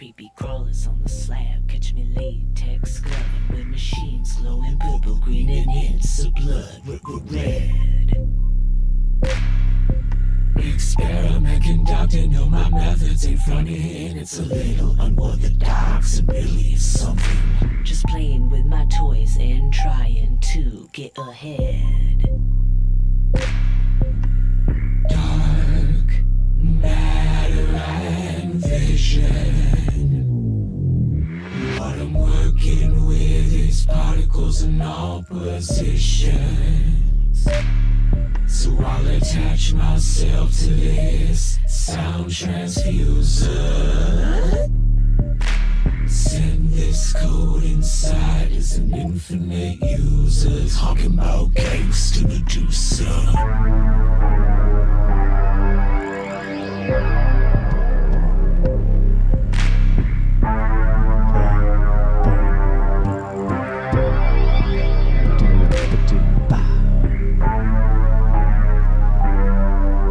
Creepy crawlers on the slab, catch me latex gloving with machines glowing purple, green, and hints of blood. Red. Experiment conducted, know my methods ain't front-end. It's a little unorthodox and really is something. Just playing with my toys and trying to get ahead. Dark matter and vision. What I'm working with is particles in all positions. So I'll attach myself to this sound transfuser. Send this code inside as an infinite user. Talking about gangsta Medusa.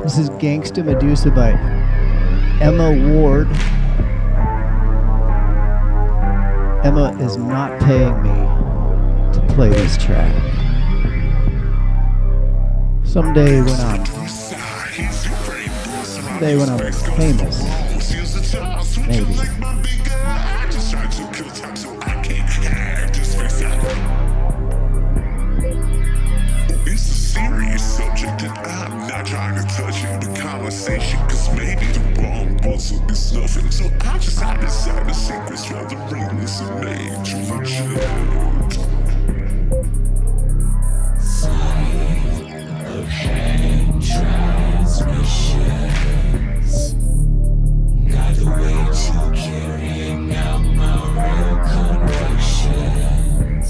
This is Gangsta Medusa by Emma Ward. Emma is not paying me to play this track. Someday when I'm famous, maybe. Subject and I'm not trying to touch it. The conversation, cause maybe the wrong buzzer is nothing. So I just had to decide the secrets for the rings and made you legit. Sign of hand transmissions. Got the way to carrying out my real convictions.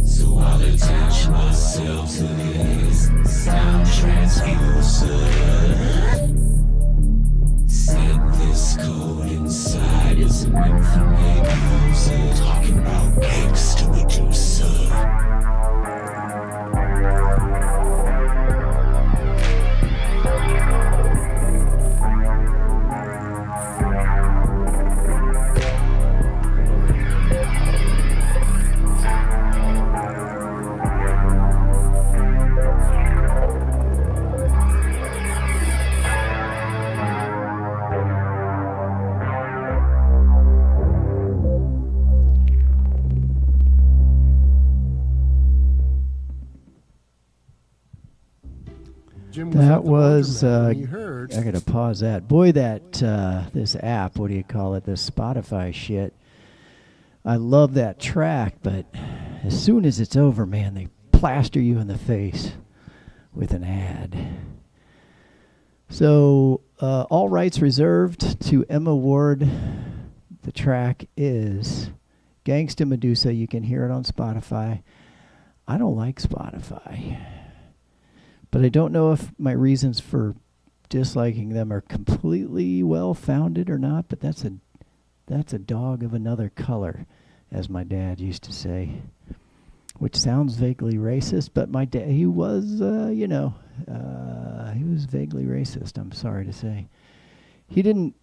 So I'll attach myself to this sound transfuser. Set this code inside as an infinite user. Talking about gangsta Medusa. That was, I gotta pause that. Boy, that, this app, what do you call it, this Spotify shit. I love that track, but as soon as it's over, man, they plaster you in the face with an ad. So, all rights reserved to Emma Ward. The track is Gangsta Medusa. You can hear it on Spotify. I don't like Spotify. But I don't know if my reasons for disliking them are completely well-founded or not, but that's a dog of another color, as my dad used to say, which sounds vaguely racist, but my dad, he was, he was vaguely racist, I'm sorry to say. He didn't,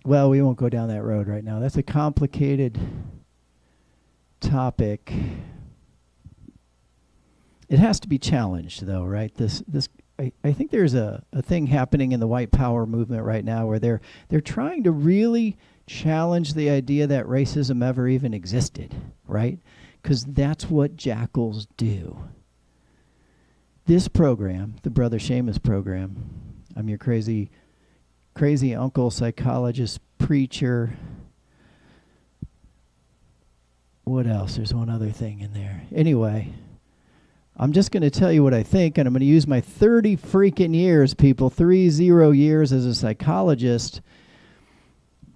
well, we won't go down that road right now. That's a complicated topic. It has to be challenged, though, right? I think there's a thing happening in the white power movement right now where they're trying to really challenge the idea that racism ever even existed, right? Because that's what jackals do. This program, the Brother Seamus program, I'm your crazy uncle, psychologist, preacher. What else? There's one other thing in there. Anyway, I'm just going to tell you what I think, and I'm going to use my 30 freaking years, people, 30 years as a psychologist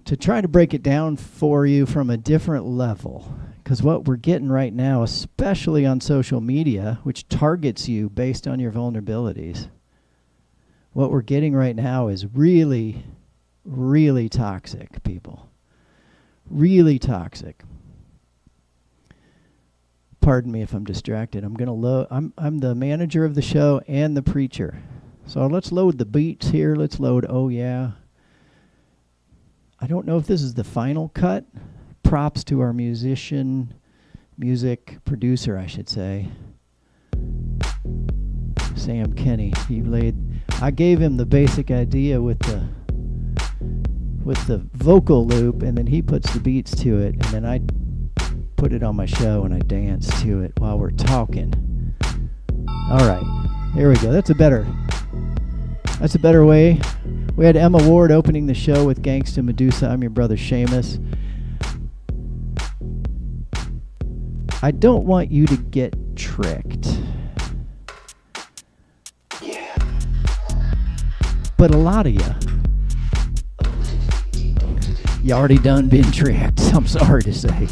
to try to break it down for you from a different level. Because what we're getting right now, especially on social media, which targets you based on your vulnerabilities, what we're getting right now is really, really toxic, people. Really toxic. Pardon me if I'm distracted. I'm gonna load. I'm the manager of the show and the preacher. So let's load the beats here. Let's load. Oh yeah. I don't know if this is the final cut. Props to our music producer, I should say, Sam Kenny. I gave him the basic idea with the vocal loop, and then he puts the beats to it, and then I put it on my show and I dance to it while we're talking. All right, here we go. That's a better way. We had Emma Ward opening the show with Gangsta Medusa. I'm your brother Seamus. I don't want you to get tricked. Yeah. But a lot of you already done been tricked, I'm sorry to say.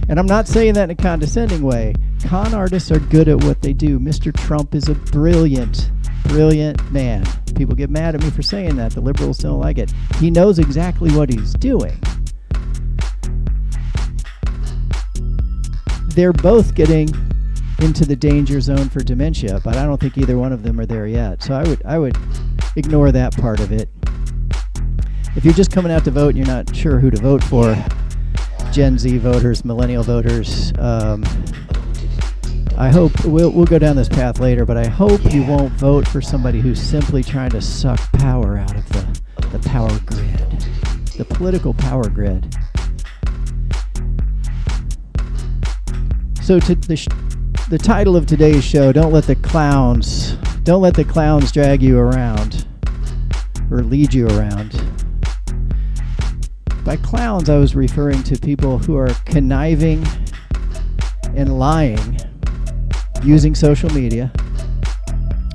And I'm not saying that in a condescending way. Con artists are good at what they do. Mr. Trump is a brilliant man. People get mad at me for saying that. The liberals don't like it. He knows exactly what he's doing. They're both getting into the danger zone for dementia, but I don't think either one of them are there yet. So I would ignore that part of it. If you're just coming out to vote and you're not sure who to vote for, Gen Z voters, millennial voters, I hope we'll go down this path later, but I hope you won't vote for somebody who's simply trying to suck power out of the power grid, the political power grid. So the title of today's show, don't let the clowns drag you around or lead you around. By clowns, I was referring to people who are conniving and lying using social media,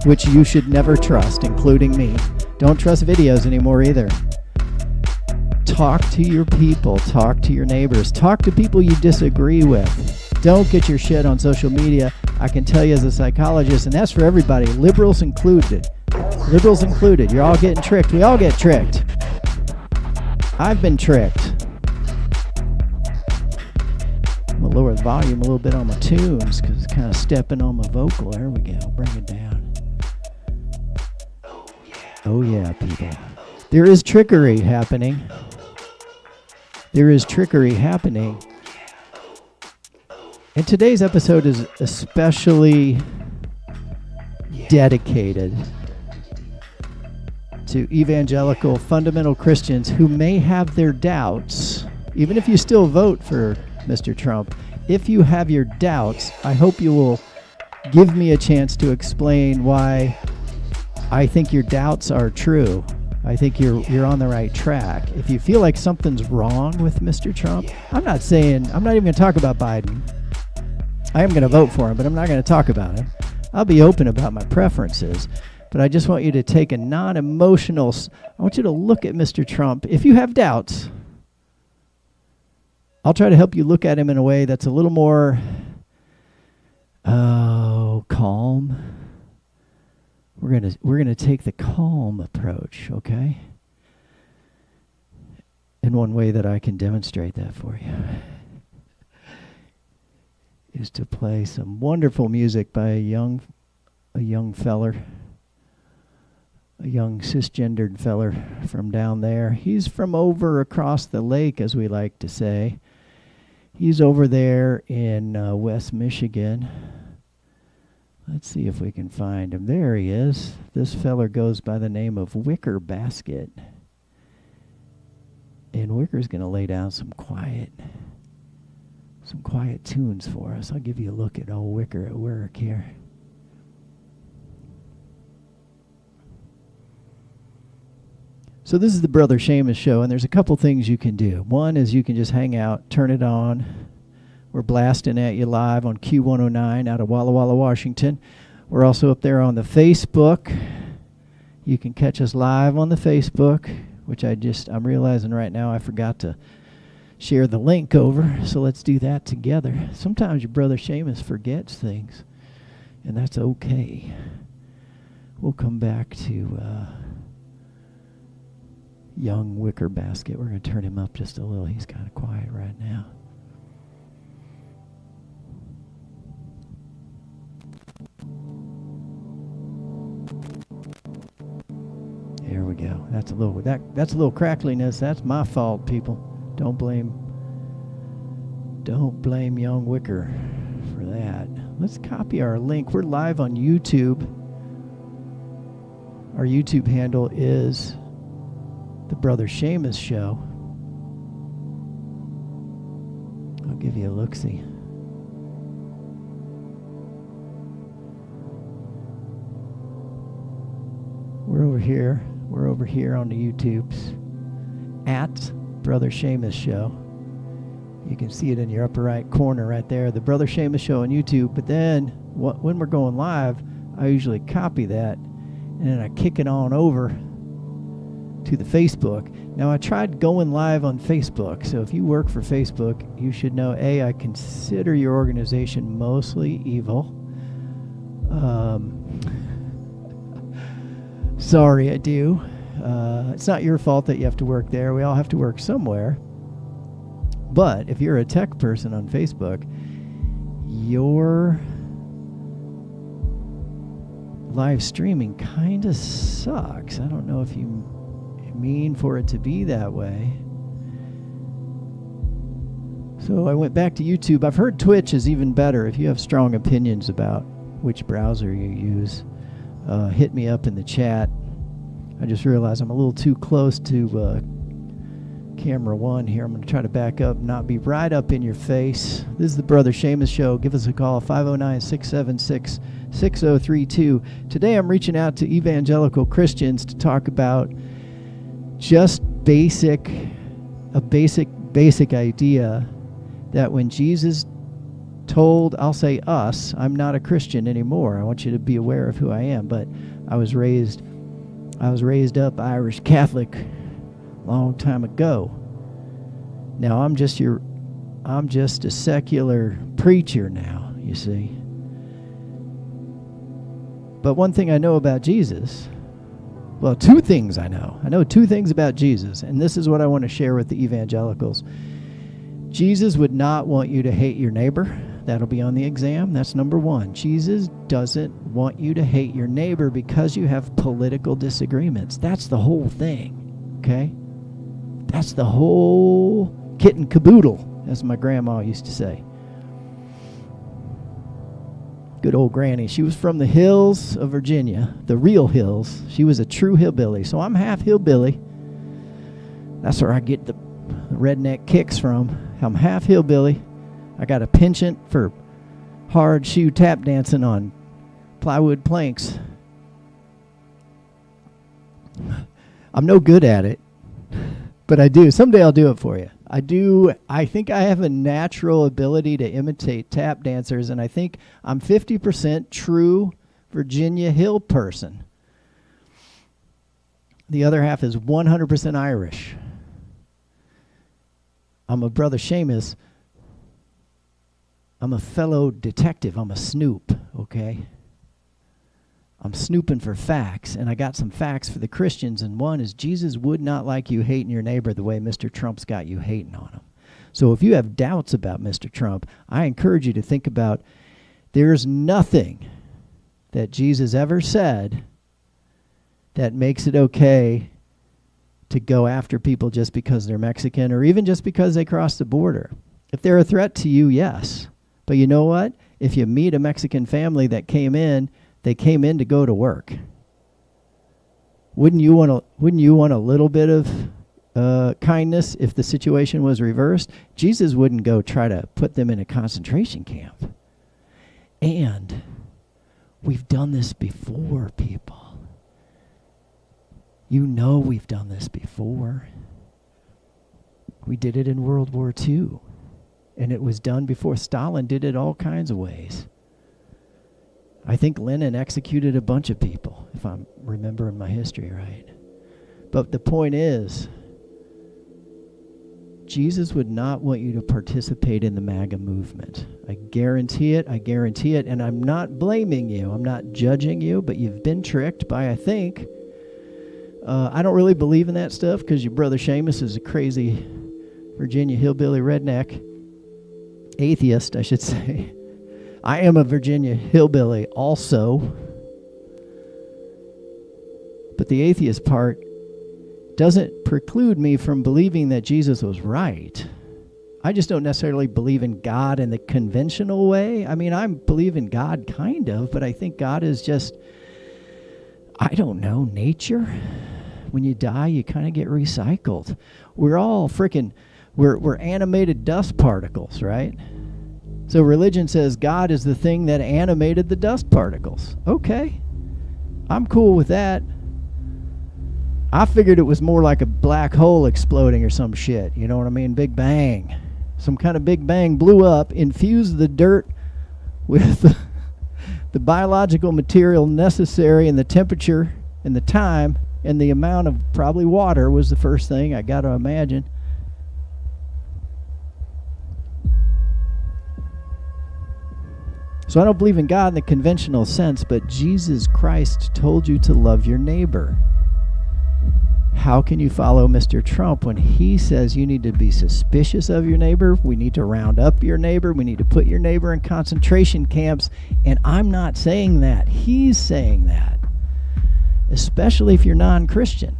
which you should never trust, including me. Don't trust videos anymore either. Talk to your people, talk to your neighbors, talk to people you disagree with. Don't get your shit on social media. I can tell you as a psychologist, and that's for everybody, liberals included. Liberals included. You're all getting tricked. We all get tricked. I've been tricked. I'm going to lower the volume a little bit on my tunes because it's kind of stepping on my vocal. There we go. Bring it down. Oh yeah, people. There is trickery happening. There is trickery happening. And today's episode is especially dedicated to evangelical fundamental Christians who may have their doubts, even if you still vote for Mr. Trump. If you have your doubts, I hope you will give me a chance to explain why I think your doubts are true. I think you're on the right track. If you feel like something's wrong with Mr. Trump, I'm not even going to talk about Biden. I am going to vote for him, but I'm not going to talk about him. I'll be open about my preferences, but I just want you to take a non-emotional, I want you to look at Mr. Trump. If you have doubts, I'll try to help you look at him in a way that's a little more, calm. We're gonna take the calm approach, okay? And one way that I can demonstrate that for you is to play some wonderful music by a young feller, a young cisgendered feller from down there. He's from over across the lake, as we like to say. He's over there in West Michigan. Let's see if we can find him. There he is. This feller goes by the name of Wicker Basket. And Wicker's going to lay down some quiet tunes for us. I'll give you a look at old Wicker at work here. So this is the Brother Seamus Show, and there's a couple things you can do. One is you can just hang out, turn it on. We're blasting at you live on Q109 out of Walla Walla, Washington. We're also up there on the Facebook. You can catch us live on the Facebook, which I'm realizing right now I forgot to share the link over, so let's do that together. Sometimes your Brother Seamus forgets things, and that's okay. We'll come back to young Wicker Basket. We're going to turn him up just a little. He's kind of quiet right now. There we go. go. That's a little crackliness. That's my fault, people. Don't blame young Wicker for that. Let's copy our link. We're live on YouTube. Our YouTube handle is the Brother Seamus Show. I'll give you a look-see. We're over here on the YouTubes at Brother Seamus Show. You can see it in your upper right corner right there, the Brother Seamus Show on YouTube. But then when we're going live, I usually copy that and then I kick it on over to the Facebook. Now, I tried going live on Facebook, so if you work for Facebook, you should know, I consider your organization mostly evil. Sorry, I do. It's not your fault that you have to work there. We all have to work somewhere. But if you're a tech person on Facebook, your live streaming kind of sucks. I don't know if you mean for it to be that way. So I went back to YouTube. I've heard Twitch is even better. If you have strong opinions about which browser you use, hit me up in the chat. I just realized I'm a little too close to camera one here. I'm going to try to back up, not be right up in your face. This is the Brother Seamus Show. Give us a call, 509-676-6032. Today I'm reaching out to evangelical Christians to talk about just basic idea that when Jesus told, I'll say us, I'm not a Christian anymore. I want you to be aware of who I am, but I was raised up Irish Catholic long time ago. Now I'm just a secular preacher now, you see. But one thing I know about Jesus, well, two things I know. I know two things about Jesus, and this is what I want to share with the evangelicals. Jesus would not want you to hate your neighbor. That'll be on the exam. That's number one. Jesus doesn't want you to hate your neighbor because you have political disagreements. That's the whole thing, okay? That's the whole kit and caboodle, as my grandma used to say. Good old granny. She was from the hills of Virginia, the real hills. She was a true hillbilly. So I'm half hillbilly. That's where I get the redneck kicks from. I'm half hillbilly. I got a penchant for hard shoe tap dancing on plywood planks. I'm no good at it, but I do. Someday I'll do it for you. I do. I think I have a natural ability to imitate tap dancers, and I think I'm 50% true Virginia Hill person. The other half is 100% Irish. I'm a Brother Seamus. I'm a fellow detective. I'm a snoop, okay? I'm snooping for facts, and I got some facts for the Christians, and one is Jesus would not like you hating your neighbor the way Mr. Trump's got you hating on him. So if you have doubts about Mr. Trump, I encourage you to think about there's nothing that Jesus ever said that makes it okay to go after people just because they're Mexican or even just because they cross the border. If they're a threat to you, yes. But you know what? If you meet a Mexican family that came in, they came in to go to work. Wouldn't you want a little bit of kindness if the situation was reversed? Jesus wouldn't go try to put them in a concentration camp. And we've done this before, people. You know we've done this before. We did it in World War II. And it was done before. Stalin did it all kinds of ways. I think Lenin executed a bunch of people, if I'm remembering my history right. But the point is, Jesus would not want you to participate in the MAGA movement. I guarantee it. And I'm not blaming you. I'm not judging you, but you've been tricked by, I think. I don't really believe in that stuff because your brother Seamus is a crazy Virginia hillbilly redneck. Atheist, I should say. I am a Virginia hillbilly also. But the atheist part doesn't preclude me from believing that Jesus was right. I just don't necessarily believe in God in the conventional way. I mean, I believe in God kind of, but I think God is just, I don't know, nature. When you die, you kind of get recycled. We're all we're animated dust particles, right? So religion says God is the thing that animated the dust particles. Okay, I'm cool with that. I figured it was more like a black hole exploding or some shit. You know what I mean? Big bang. Some kind of big bang blew up, infused the dirt with the biological material necessary, and the temperature and the time and the amount of probably water was the first thing I got to imagine. So I don't believe in God in the conventional sense, but Jesus Christ told you to love your neighbor. How can you follow Mr. Trump when he says you need to be suspicious of your neighbor? We need to round up your neighbor. We need to put your neighbor in concentration camps. And I'm not saying that. He's saying that. Especially if you're non-Christian.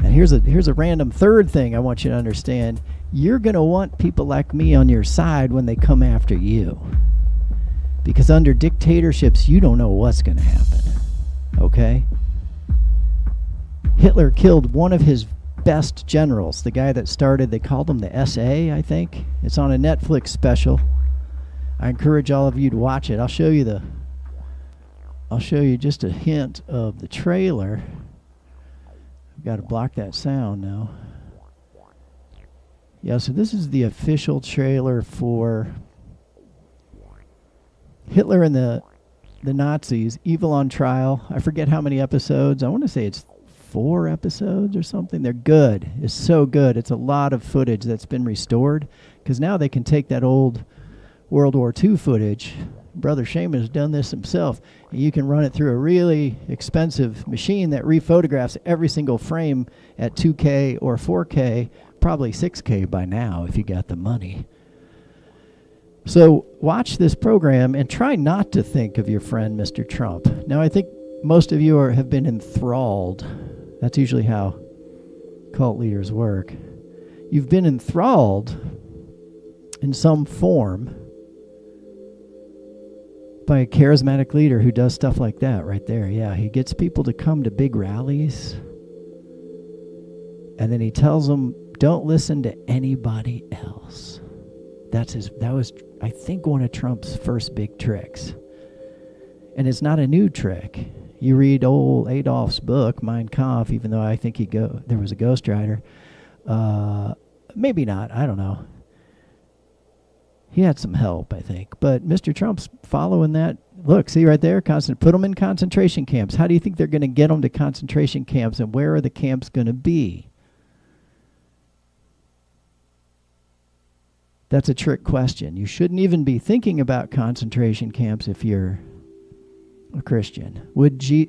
And here's a random third thing I want you to understand. You're going to want people like me on your side when they come after you. Because under dictatorships, you don't know what's going to happen. Okay? Hitler killed one of his best generals, the guy that started, they called him the SA, I think. It's on a Netflix special. I encourage all of you to watch it. I'll show you just a hint of the trailer. I've got to block that sound now. Yeah, so this is the official trailer for Hitler and the Nazis, Evil on Trial. I forget how many episodes. I want to say it's 4 episodes or something. They're good. It's so good. It's a lot of footage that's been restored, because now they can take that old World War II footage. Brother Seamus has done this himself. And you can run it through a really expensive machine that rephotographs every single frame at 2K or 4K, probably 6K by now if you got the money. So watch this program and try not to think of your friend Mr. Trump. Now, I think most of you have been enthralled. That's usually how cult leaders work. You've been enthralled in some form by a charismatic leader who does stuff like that right there. Yeah, he gets people to come to big rallies, and then he tells them, don't listen to anybody else. That was, I think, one of Trump's first big tricks. And it's not a new trick. You read old Adolf's book, Mein Kampf, even though I think there was a ghostwriter. Maybe not, I don't know. He had some help, I think. But Mr. Trump's following that. Look, see right there? Put them in concentration camps. How do you think they're going to get them to concentration camps, and where are the camps going to be? That's a trick question. You shouldn't even be thinking about concentration camps if you're a Christian.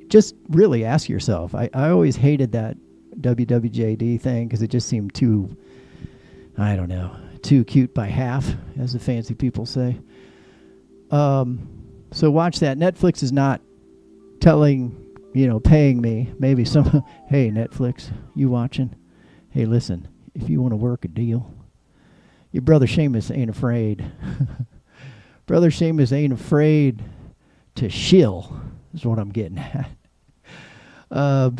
Just really ask yourself. I always hated that WWJD thing because it just seemed too, I don't know, too cute by half, as the fancy people say. So watch that. Netflix is not paying me. Maybe some, hey, Netflix, you watching? Hey, listen, if you want to work a deal, your Brother Seamus ain't afraid. Brother Seamus ain't afraid to shill, is what I'm getting at.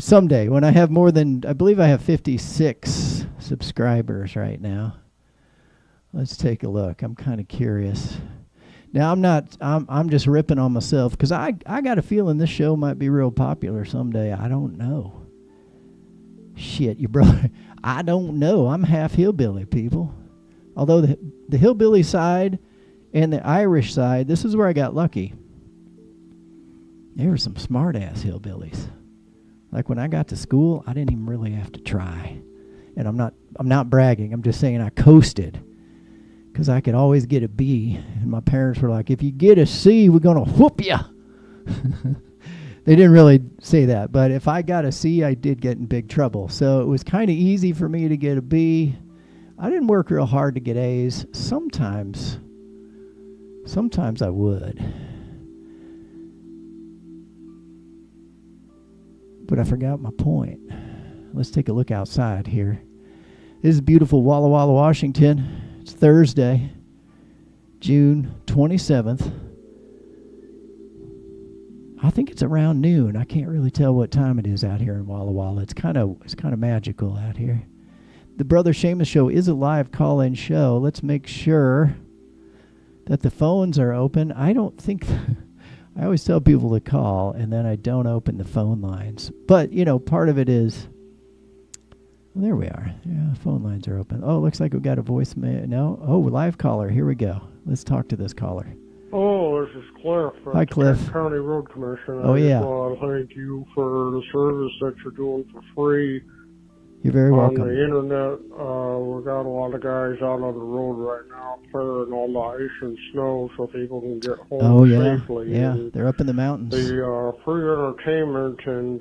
Someday, when I have more than, I believe I have 56 subscribers right now. Let's take a look. I'm kind of curious. Now, I'm just ripping on myself because I got a feeling this show might be real popular someday. I don't know. Shit, your brother, I don't know. I'm half hillbilly, people. Although the hillbilly side and the Irish side, this is where I got lucky. There were some smart-ass hillbillies. Like when I got to school, I didn't even really have to try. And I'm not bragging. I'm just saying I coasted. Because I could always get a B. And my parents were like, if you get a C, we're going to whoop you. They didn't really say that. But if I got a C, I did get in big trouble. So it was kind of easy for me to get a B. I didn't work real hard to get A's. Sometimes I would. But I forgot my point. Let's take a look outside here. This is beautiful Walla Walla, Washington. It's Thursday, June 27th. I think it's around noon. I can't really tell what time it is out here in Walla Walla. It's kind of magical out here. The Brother Seamus Show is a live call-in show. Let's make sure that the phones are open. I don't think... I always tell people to call, and then I don't open the phone lines. But, part of it is... Well, there we are. Yeah, phone lines are open. Oh, looks like we've got a voicemail. No? Oh, live caller. Here we go. Let's talk to this caller. Oh, this is Cliff. Hi, Cliff. County Road Commissioner. Oh, yeah. I just want to thank you for the service that you're doing for free. You're very welcome. On the internet, we got a lot of guys out on the road right now clearing all the ice and snow so people can get home safely. Yeah, and they're up in the mountains. the free entertainment and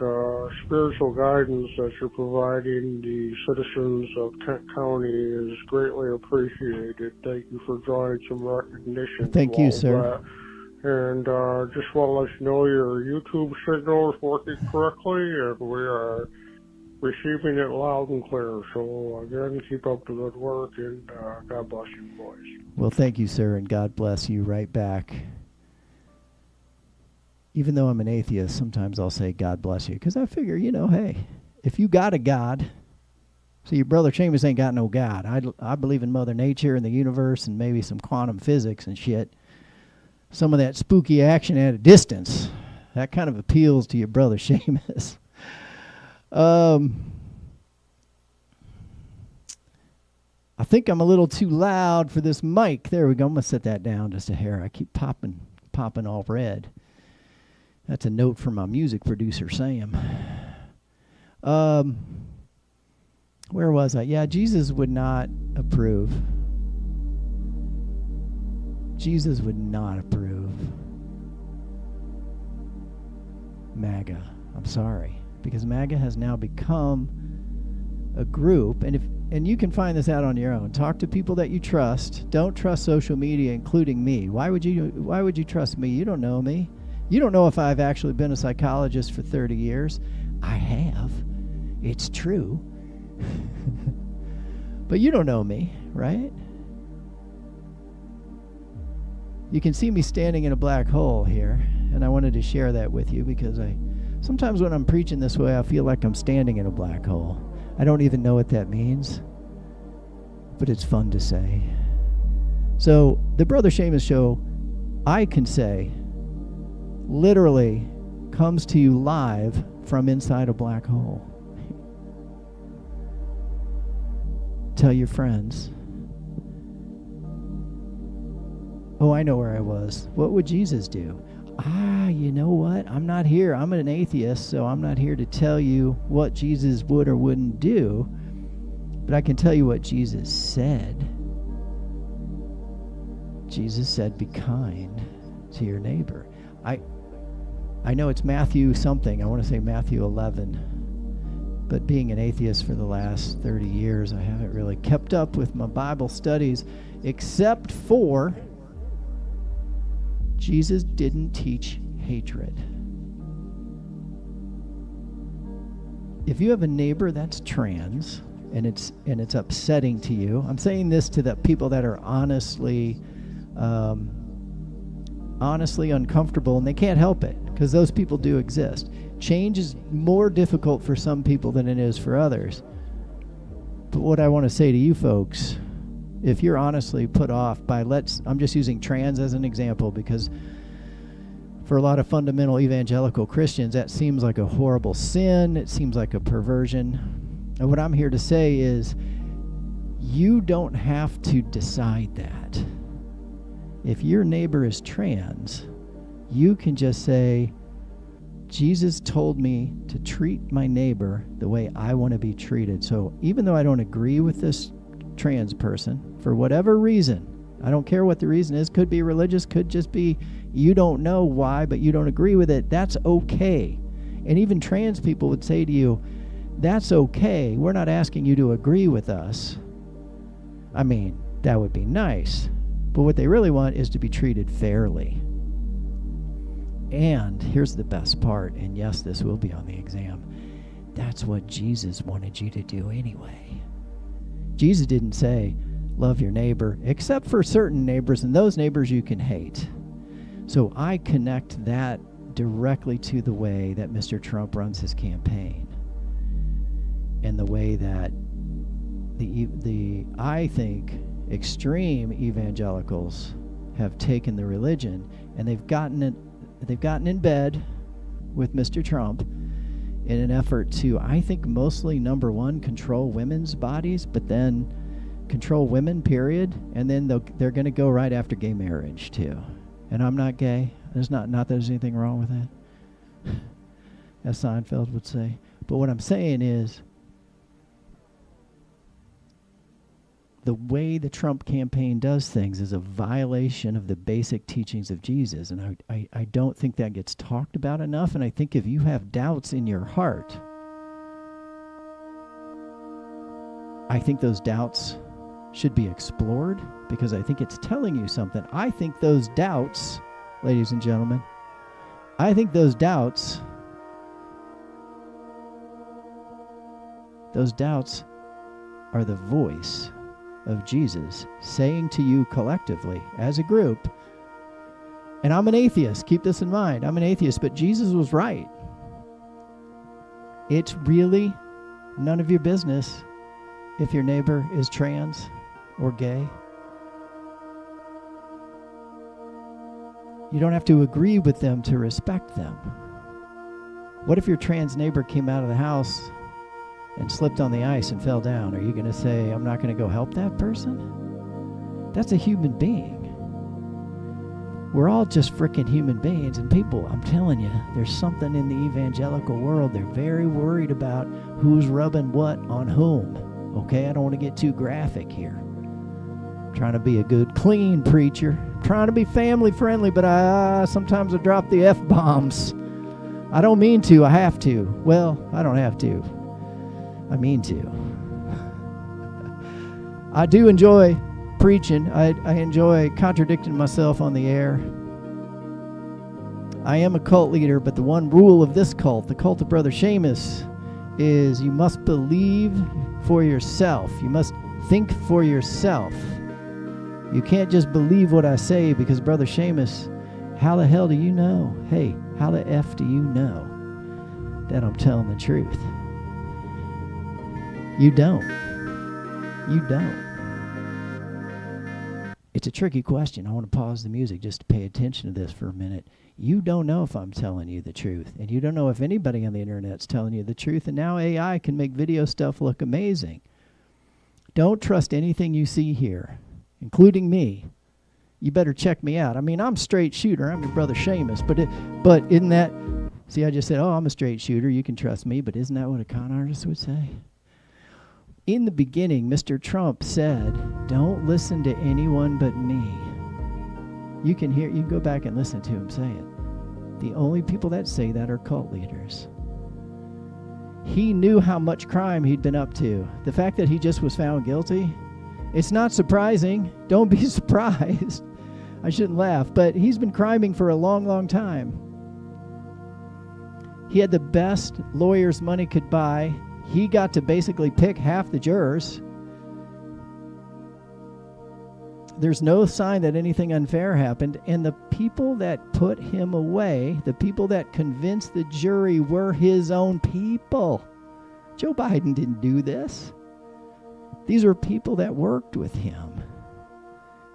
spiritual guidance that you're providing the citizens of Kent County is greatly appreciated. Thank you for drawing some recognition. Thank you, sir. And just want to let you know your YouTube signal is working correctly, and we are receiving it loud and clear. So again, keep up the good work, and God bless you boys. Well, thank you, sir, and God bless you right back. Even though I'm an atheist, sometimes I'll say God bless you, because I figure, hey, if you got a God, so your brother Seamus ain't got no God. I believe in Mother Nature and the universe and maybe some quantum physics and shit. Some of that spooky action at a distance, that kind of appeals to your brother Seamus. I think I'm a little too loud for this mic. There we go. I'm going to set that down just a hair. I keep popping all red. That's a note from my music producer, Sam. Where was I? Yeah, Jesus would not approve. Jesus would not approve. MAGA. I'm sorry. Because MAGA has now become a group, and you can find this out on your own. Talk to people that you trust. Don't trust social media, including me. Why would you trust me? You don't know me. You don't know if I've actually been a psychologist for 30 years. I have. It's true. But you don't know me, right? You can see me standing in a black hole here, and I wanted to share that with you because sometimes when I'm preaching this way, I feel like I'm standing in a black hole. I don't even know what that means, but it's fun to say. So, the Brother Seamus Show, I can say, literally comes to you live from inside a black hole. Tell your friends. Oh, I know where I was. What would Jesus do? You know what? I'm not here. I'm an atheist, so I'm not here to tell you what Jesus would or wouldn't do. But I can tell you what Jesus said. Jesus said, be kind to your neighbor. I know it's Matthew something. I want to say Matthew 11. But being an atheist for the last 30 years, I haven't really kept up with my Bible studies, except for Jesus didn't teach hatred. If you have a neighbor that's trans and it's upsetting to you, I'm saying this to the people that are honestly uncomfortable and they can't help it, because those people do exist. Change is more difficult for some people than it is for others. But what I want to say to you folks, if you're honestly put off by I'm just using trans as an example, because for a lot of fundamental evangelical Christians, that seems like a horrible sin. It seems like a perversion. And what I'm here to say is, you don't have to decide that. If your neighbor is trans, you can just say, Jesus told me to treat my neighbor the way I want to be treated. So even though I don't agree with this trans person, for whatever reason, I don't care what the reason is, could be religious, could just be you don't know why, but you don't agree with it, that's okay. And even trans people would say to you, that's okay, we're not asking you to agree with us. I mean, that would be nice, but what they really want is to be treated fairly. And here's the best part, and yes, this will be on the exam. That's what Jesus wanted you to do anyway. Jesus didn't say, love your neighbor, except for certain neighbors, and those neighbors you can hate. So I connect that directly to the way that Mr. Trump runs his campaign, and the way that the I think extreme evangelicals have taken the religion, and they've gotten in bed with Mr. Trump in an effort to, I think, mostly, number one, control women's bodies, but then control women, period, and then they're going to go right after gay marriage too. And I'm not gay. There's not that there's anything wrong with that, as Seinfeld would say. But what I'm saying is, the way the Trump campaign does things is a violation of the basic teachings of Jesus. And I don't think that gets talked about enough. And I think if you have doubts in your heart, I think those doubts should be explored, because I think it's telling you something. I think those doubts, ladies and gentlemen, are the voice of Jesus saying to you collectively as a group, and I'm an atheist, keep this in mind, I'm an atheist, but Jesus was right. It's really none of your business if your neighbor is trans or gay. You don't have to agree with them to respect them. What if your trans neighbor came out of the house and slipped on the ice and fell down? Are you going to say, I'm not going to go help that person? That's a human being. We're all just freaking human beings. And people, I'm telling you, there's something in the evangelical world. They're very worried about who's rubbing what on whom. Okay, I don't want to get too graphic here. I'm trying to be a good, clean preacher. I'm trying to be family friendly, but sometimes I drop the F-bombs. I don't mean to, I have to. Well, I don't have to. I mean to. I do enjoy preaching. I enjoy contradicting myself on the air. I am a cult leader, but the one rule of this cult, the cult of Brother Seamus, is you must believe for yourself. You must think for yourself. You can't just believe what I say, because Brother Seamus, how the hell do you know? Hey, how the F do you know that I'm telling the truth? You don't. You don't. It's a tricky question. I want to pause the music just to pay attention to this for a minute. You don't know if I'm telling you the truth, and you don't know if anybody on the internet's telling you the truth, and now AI can make video stuff look amazing. Don't trust anything you see here, including me. You better check me out. I mean, I'm a straight shooter. I'm your Brother Seamus, but isn't that... See, I just said, I'm a straight shooter. You can trust me, but isn't that what a con artist would say? In the beginning, Mr. Trump said, don't listen to anyone but me. You can go back and listen to him say it. The only people that say that are cult leaders. He knew how much crime he'd been up to. The fact that he just was found guilty, it's not surprising. Don't be surprised. I shouldn't laugh, but he's been criming for a long, long time. He had the best lawyers money could buy. He got to basically pick half the jurors. There's no sign that anything unfair happened. And the people that put him away, the people that convinced the jury, were his own people. Joe Biden didn't do this. These were people that worked with him.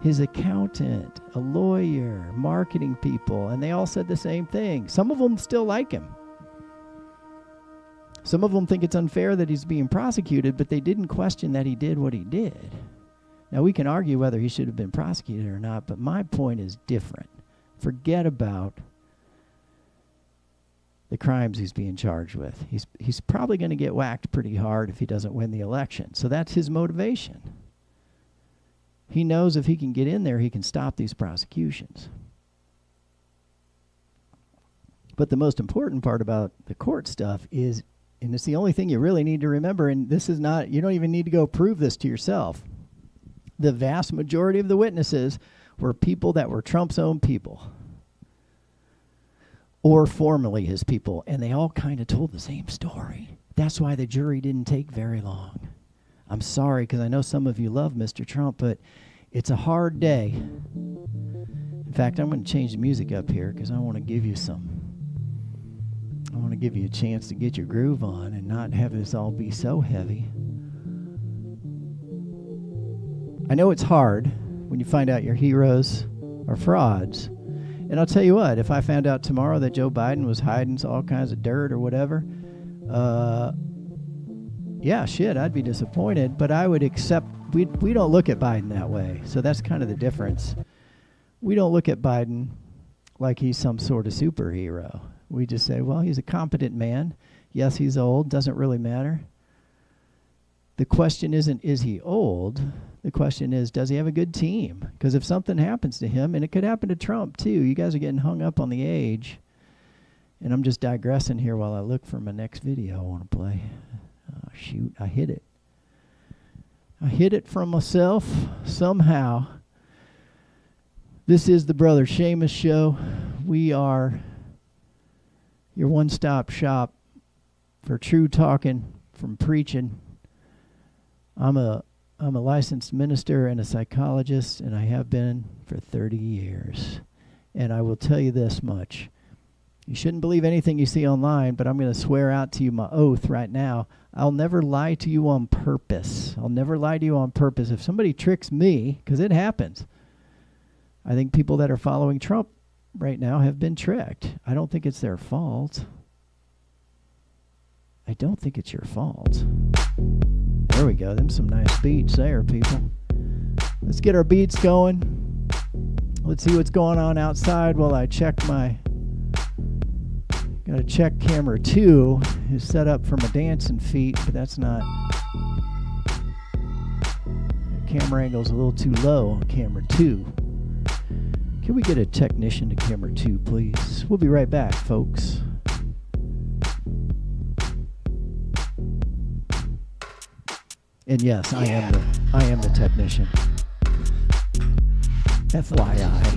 His accountant, a lawyer, marketing people, and they all said the same thing. Some of them still like him. Some of them think it's unfair that he's being prosecuted, but they didn't question that he did what he did. Now, we can argue whether he should have been prosecuted or not, but my point is different. Forget about the crimes he's being charged with. He's probably going to get whacked pretty hard if he doesn't win the election. So that's his motivation. He knows if he can get in there, he can stop these prosecutions. But the most important part about the court stuff is, and it's the only thing you really need to remember, and this is not, you don't even need to go prove this to yourself. The vast majority of the witnesses were people that were Trump's own people. or formerly his people, and they all kind of told the same story. That's why the jury didn't take very long. I'm sorry, because I know some of you love Mr. Trump, but it's a hard day. In fact, I'm going to change the music up here because I want to give you a chance to get your groove on and not have this all be so heavy. I know it's hard when you find out your heroes are frauds. And I'll tell you what, if I found out tomorrow that Joe Biden was hiding all kinds of dirt or whatever, yeah, shit, I'd be disappointed, but I would accept. We don't look at Biden that way. So that's kind of the difference. We don't look at Biden like he's some sort of superhero. We just say, well, he's a competent man. Yes, he's old. Doesn't really matter. The question isn't, is he old? The question is, does he have a good team? Because if something happens to him, and it could happen to Trump too, you guys are getting hung up on the age. And I'm just digressing here while I look for my next video I want to play. Oh, shoot, I hit it. I hid it from myself somehow. This is the Brother Seamus Show. We are your one-stop shop for true talking from preaching. I'm a licensed minister and a psychologist, and I have been for 30 years. And I will tell you this much. You shouldn't believe anything you see online, but I'm going to swear out to you my oath right now. I'll never lie to you on purpose. I'll never lie to you on purpose. If somebody tricks me, because it happens, I think people that are following Trump right now have been tricked. I don't think it's their fault. I don't think it's your fault. There we go. Them some nice beats there, people. Let's get our beats going. Let's see what's going on outside while I check my... Gotta check camera 2 is set up for my dancing feet, but that's not... The camera angle's a little too low on camera 2. Can we get a technician to camera 2, please? We'll be right back, folks. And yes, I am the technician. FYI.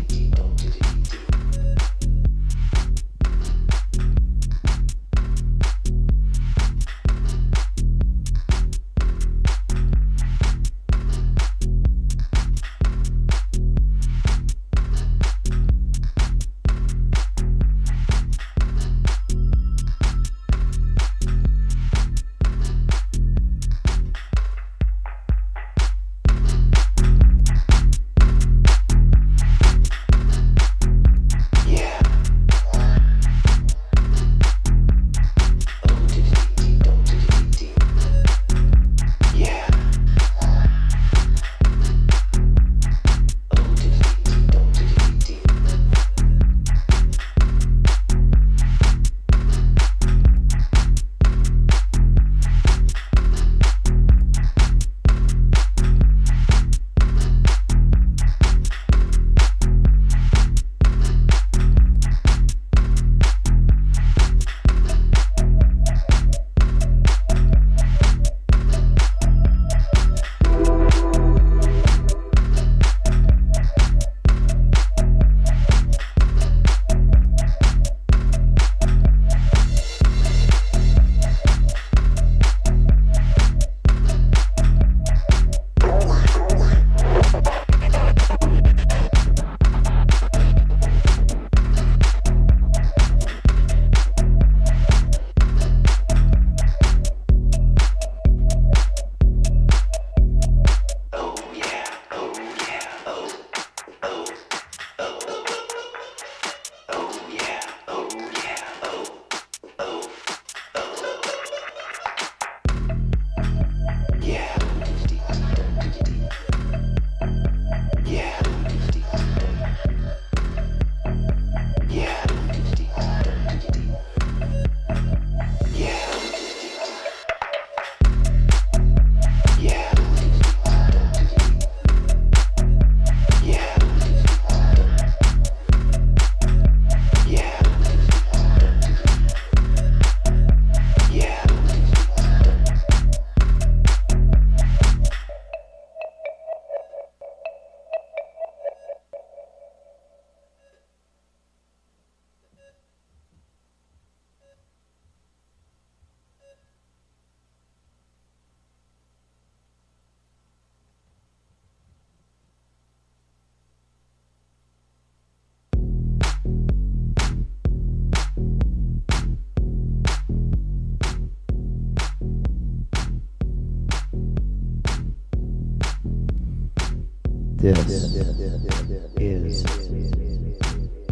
This is the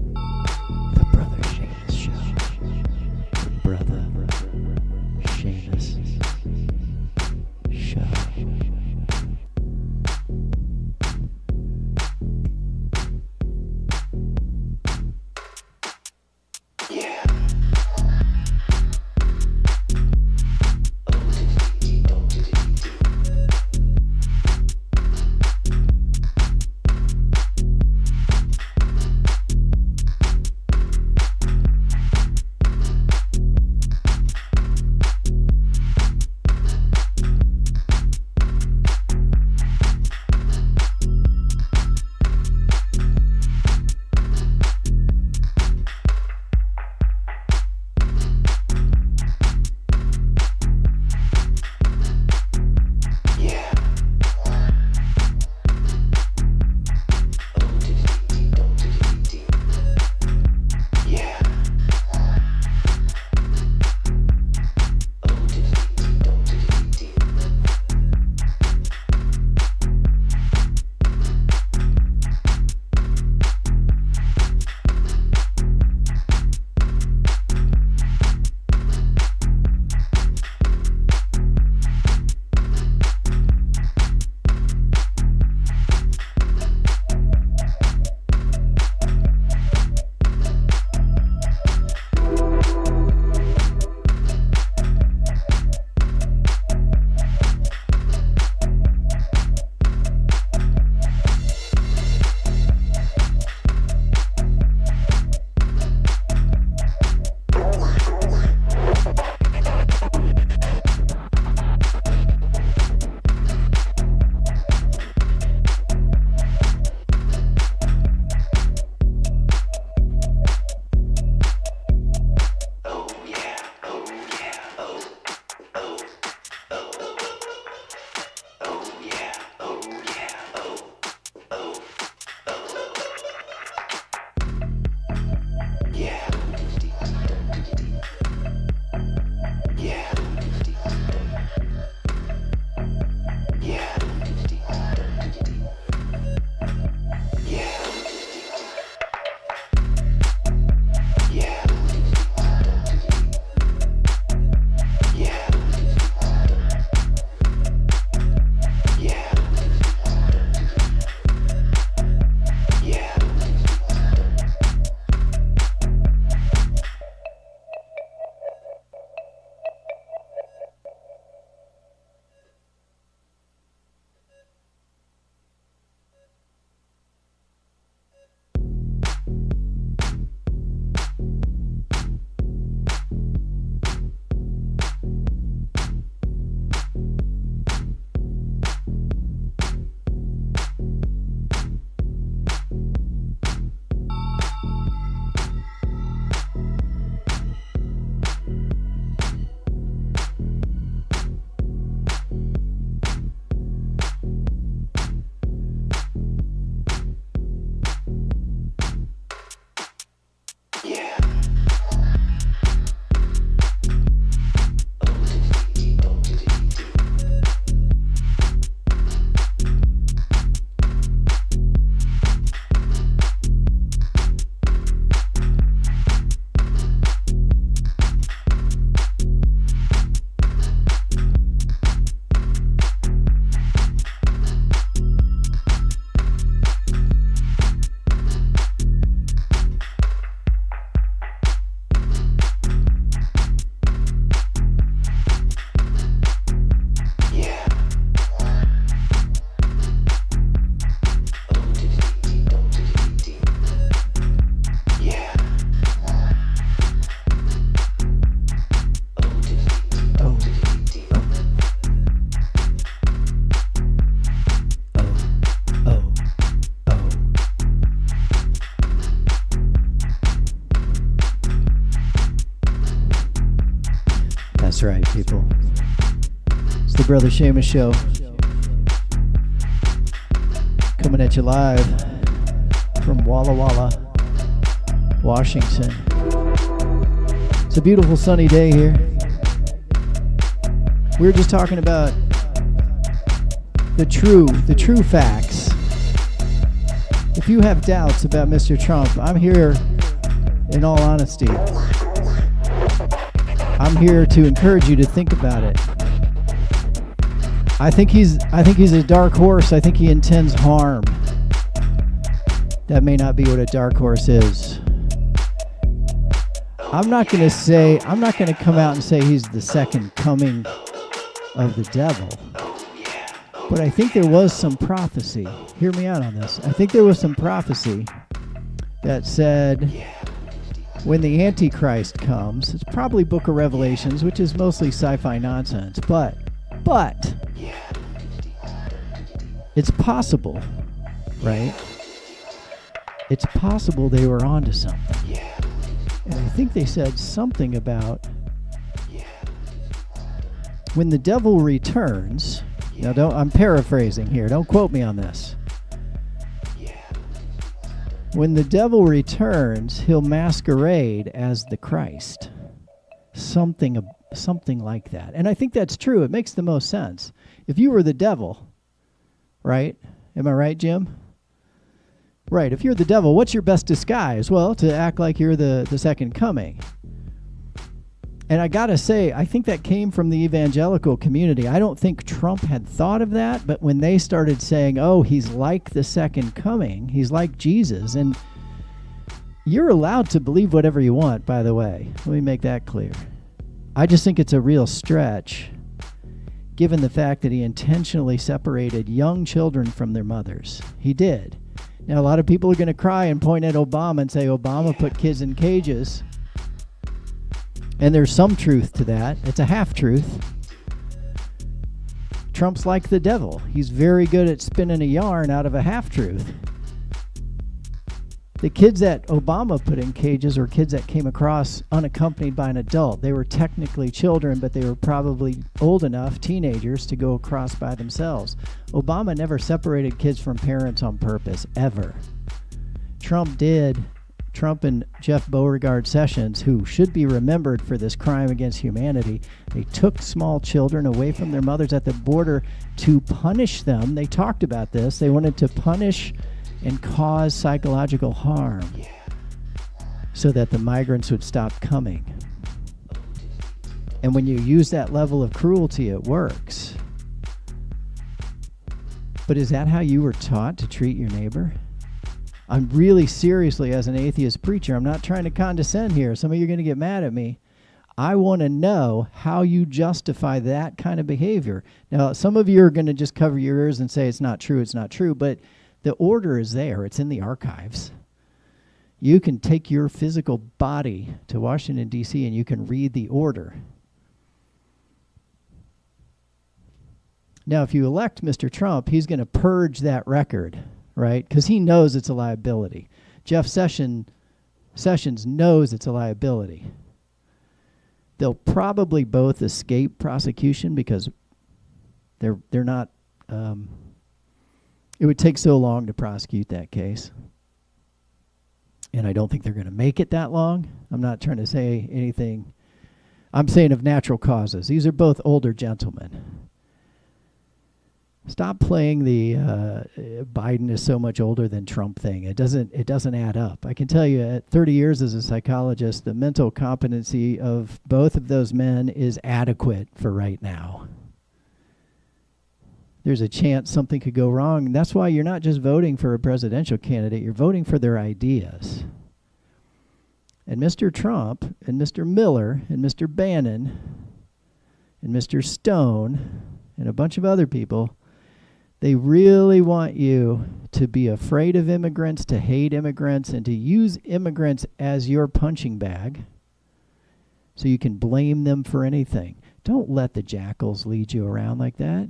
Brother Seamus Show. The Brother Seamus Show. That's right, people. It's the Brother Seamus Show. Coming at you live from Walla Walla, Washington. It's a beautiful sunny day here. We were just talking about the true facts If you have doubts about Mr. Trump, I'm here in all honesty. I'm here to encourage you to think about it. I think he's a dark horse. I think he intends harm. That may not be what a dark horse is. I'm not going to come out and say he's the second coming of the devil. But I think there was some prophecy. Hear me out on this. I think there was some prophecy that said when the Antichrist comes, it's probably Book of Revelations, which is mostly sci-fi nonsense, but it's possible, right? It's possible they were onto something. And I think they said something about when the devil returns. Now, I'm paraphrasing here. Don't quote me on this. When the devil returns, he'll masquerade as the Christ. Something like that. And I think that's true. It makes the most sense. If you were the devil, right? Am I right, Jim? Right. If you're the devil, what's your best disguise? Well, to act like you're the second coming. And I got to say, I think that came from the evangelical community. I don't think Trump had thought of that, but when they started saying, oh, he's like the second coming, he's like Jesus, and you're allowed to believe whatever you want, by the way. Let me make that clear. I just think it's a real stretch, given the fact that he intentionally separated young children from their mothers. He did. Now, a lot of people are going to cry and point at Obama and say Obama put kids in cages. And there's some truth to that. It's a half-truth. Trump's like the devil. He's very good at spinning a yarn out of a half-truth. The kids that Obama put in cages were kids that came across unaccompanied by an adult. They were technically children, but they were probably old enough, teenagers, to go across by themselves. Obama never separated kids from parents on purpose, ever. Trump did. Trump and Jeff Beauregard Sessions, who should be remembered for this crime against humanity, they took small children away from their mothers at the border to punish them. They talked about this. They wanted to punish and cause psychological harm so that the migrants would stop coming. And when you use that level of cruelty, it works. But is that how you were taught to treat your neighbor? I'm really seriously, as an atheist preacher, I'm not trying to condescend here. Some of you are going to get mad at me. I want to know how you justify that kind of behavior. Now, some of you are going to just cover your ears and say it's not true, but the order is there. It's in the archives. You can take your physical body to Washington, D.C., and you can read the order. Now, if you elect Mr. Trump, he's going to purge that record, right? Because he knows it's a liability. Jeff Sessions knows it's a liability. They'll probably both escape prosecution because they're not. It would take so long to prosecute that case, and I don't think they're going to make it that long. I'm not trying to say anything. I'm saying of natural causes. These are both older gentlemen. Stop playing the Biden is so much older than Trump thing. It doesn't add up. I can tell you, at 30 years as a psychologist, the mental competency of both of those men is adequate for right now. There's a chance something could go wrong. And that's why you're not just voting for a presidential candidate. You're voting for their ideas. And Mr. Trump and Mr. Miller and Mr. Bannon and Mr. Stone and a bunch of other people, they really want you to be afraid of immigrants, to hate immigrants, and to use immigrants as your punching bag so you can blame them for anything. Don't let the jackals lead you around like that.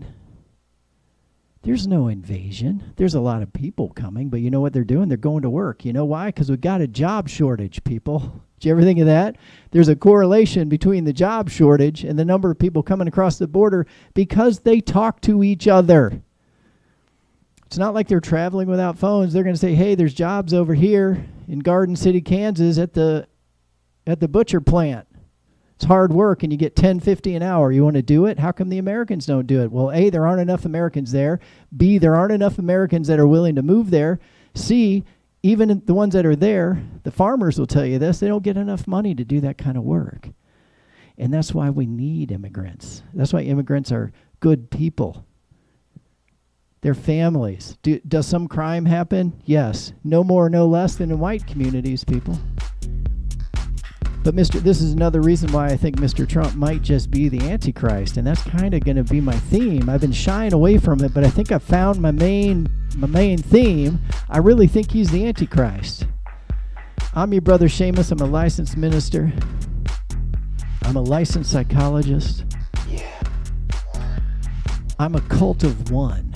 There's no invasion. There's a lot of people coming, but you know what they're doing? They're going to work. You know why? Because we've got a job shortage, people. Did you ever think of that? There's a correlation between the job shortage and the number of people coming across the border because they talk to each other. It's not like they're traveling without phones. They're going to say, hey, there's jobs over here in Garden City, Kansas at the butcher plant. It's hard work and you get $10.50 an hour. You want to do it? How come the Americans don't do it? Well, A, there aren't enough Americans there. B, there aren't enough Americans that are willing to move there. C, even the ones that are there, the farmers will tell you this, they don't get enough money to do that kind of work. And that's why we need immigrants. That's why immigrants are good people. They're families. Does some crime happen? Yes. No more, no less than in white communities, people. But this is another reason why I think Mr. Trump might just be the Antichrist, and that's kind of going to be my theme. I've been shying away from it, but I think I found my main theme. I really think he's the Antichrist. I'm your brother Seamus. I'm a licensed minister. I'm a licensed psychologist. I'm a cult of one.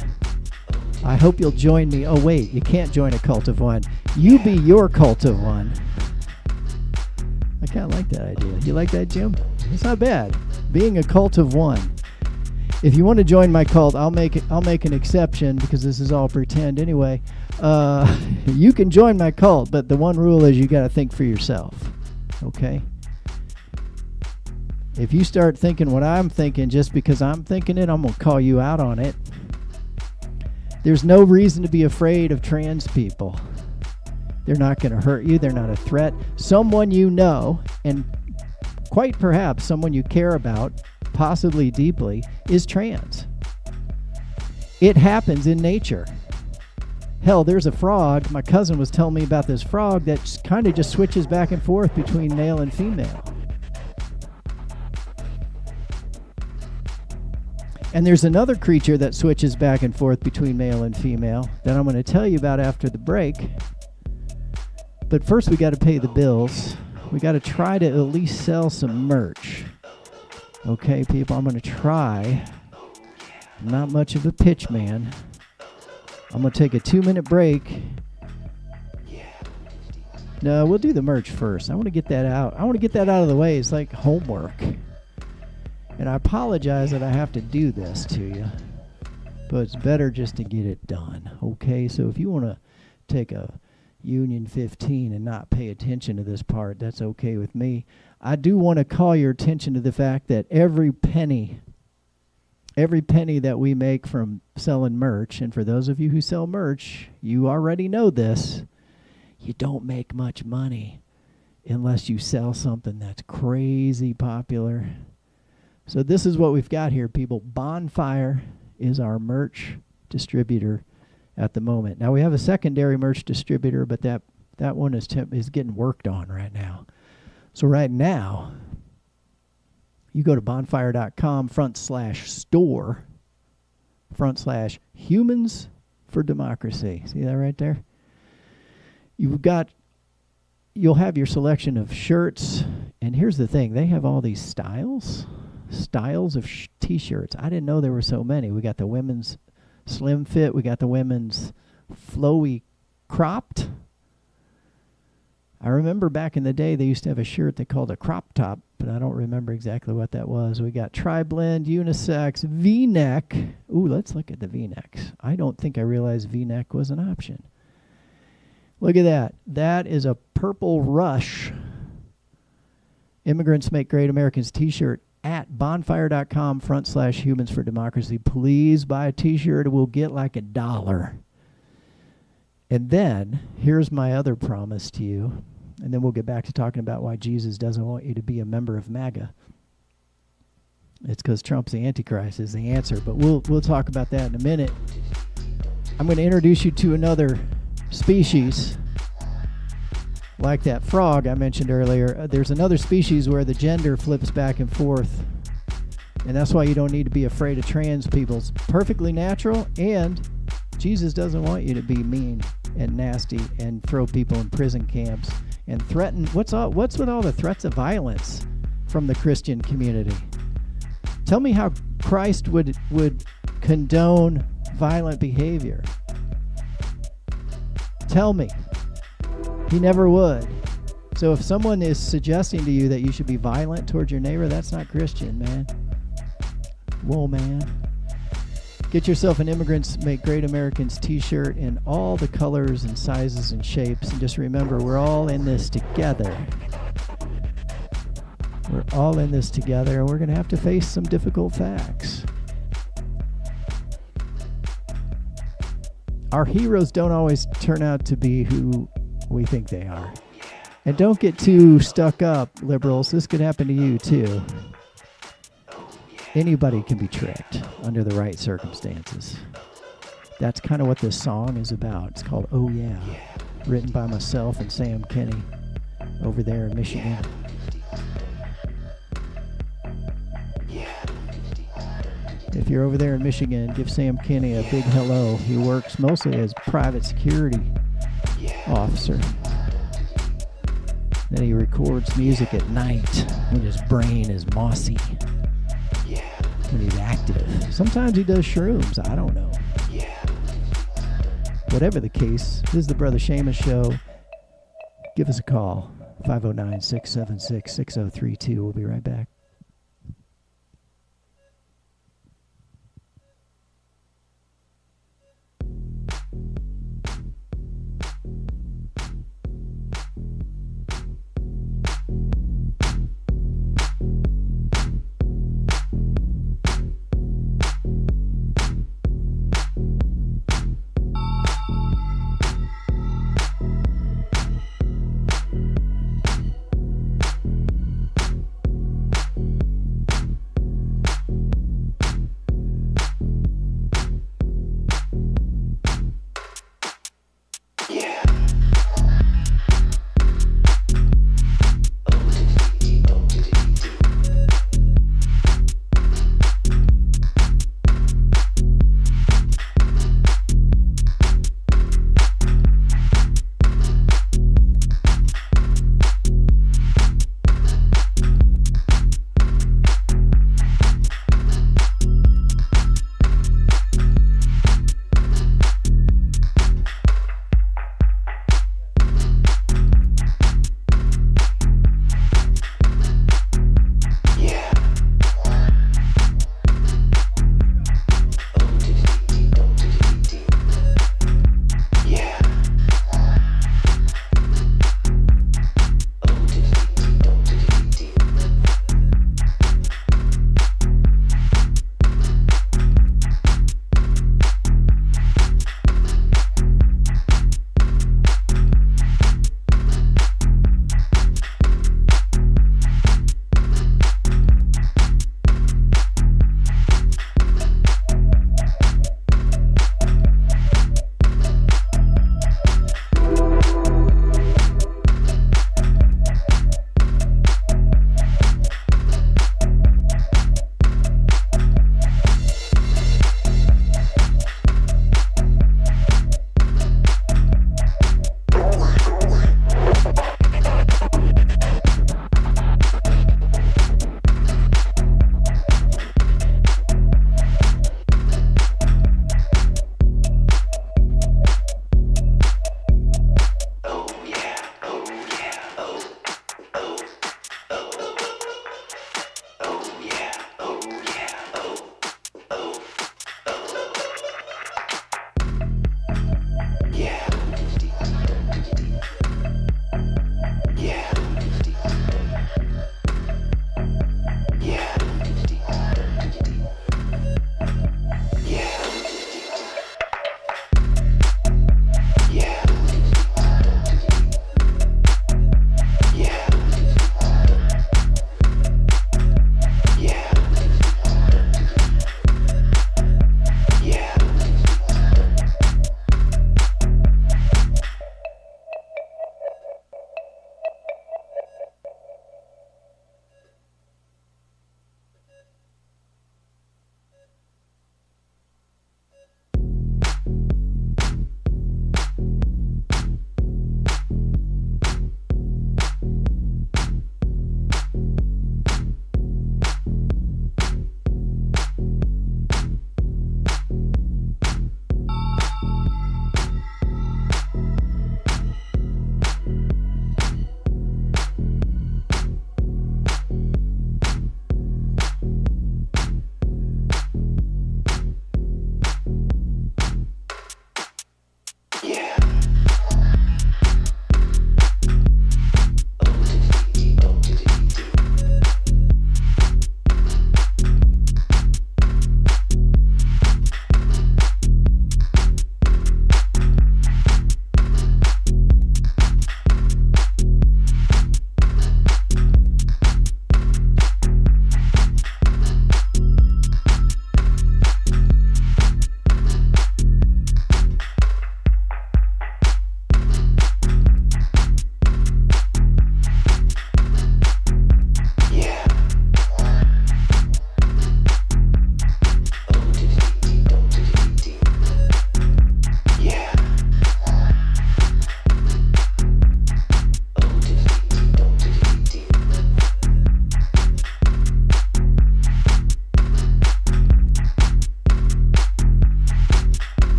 I hope you'll join me. Oh, wait, you can't join a cult of one. You be your cult of one. I kind of like that idea. You like that, Jim? It's not bad. Being a cult of one. If you want to join my cult, I'll make an exception because this is all pretend anyway. You can join my cult, but the one rule is you got to think for yourself. Okay? If you start thinking what I'm thinking just because I'm thinking it, I'm going to call you out on it. There's no reason to be afraid of trans people. They're not going to hurt you. They're not a threat. Someone you know, and quite perhaps someone you care about, possibly deeply, is trans. It happens in nature. Hell, there's a frog. My cousin was telling me about this frog that kind of just switches back and forth between male and female. And there's another creature that switches back and forth between male and female that I'm going to tell you about after the break. But first we got to pay the bills. We got to try to at least sell some merch. Okay, people, I'm going to try. I'm not much of a pitch man. I'm going to take a 2-minute break. No, we'll do the merch first. I want to get that out. I want to get that out of the way. It's like homework. And I apologize that I have to do this to you. But it's better just to get it done. Okay, so if you want to take a Union 15 and not pay attention to this part, that's okay with me. I do want to call your attention to the fact that every penny that we make from selling merch, and for those of you who sell merch, you already know this, you don't make much money unless you sell something that's crazy popular. So this is what we've got here, people. Bonfire is our merch distributor at the moment. Now we have a secondary merch distributor, but that one is getting worked on right now. So right now, you go to bonfire.com/store/humans for democracy. See that right there? You'll have your selection of shirts, and here's the thing: they have all these styles of t-shirts. I didn't know there were so many. We got the women's slim fit. We got the women's flowy cropped. I remember back in the day they used to have a shirt they called a crop top, but I don't remember exactly what that was. We got tri-blend, unisex, V-neck. Ooh, let's look at the V-necks. I don't think I realized V-neck was an option. Look at that. That is a Purple Rush Immigrants Make Great Americans t-shirt at bonfire.com/humans for democracy. Please buy a t-shirt. It will get like $1. And then, here's my other promise to you. And then we'll get back to talking about why Jesus doesn't want you to be a member of MAGA. It's because Trump's the Antichrist is the answer. But we'll talk about that in a minute. I'm going to introduce you to another species. Like that frog I mentioned earlier, there's another species where the gender flips back and forth. And that's why you don't need to be afraid of trans people. It's perfectly natural, and Jesus doesn't want you to be mean and nasty and throw people in prison camps and threaten. What's with all the threats of violence from the Christian community? Tell me how Christ would condone violent behavior. Tell me. He never would. So if someone is suggesting to you that you should be violent towards your neighbor, that's not Christian, man. Whoa, man. Get yourself an Immigrants Make Great Americans t-shirt in all the colors and sizes and shapes. And just remember, we're all in this together. We're all in this together, and we're going to have to face some difficult facts. our heroes don't always turn out to be who we think they are. And don't get too stuck up, liberals. This could happen to you too. Anybody can be tricked under the right circumstances. That's kind of what this song is about. It's called Oh Yeah, written by myself and Sam Kenny over there in Michigan. If you're over there in Michigan, give Sam Kenny a big hello. He works mostly as private security officer. Then he records music at night when his brain is mossy. When he's active. Sometimes he does shrooms. I don't know. Whatever the case, this is the Brother Seamus Show. Give us a call. 509-676-6032. We'll be right back.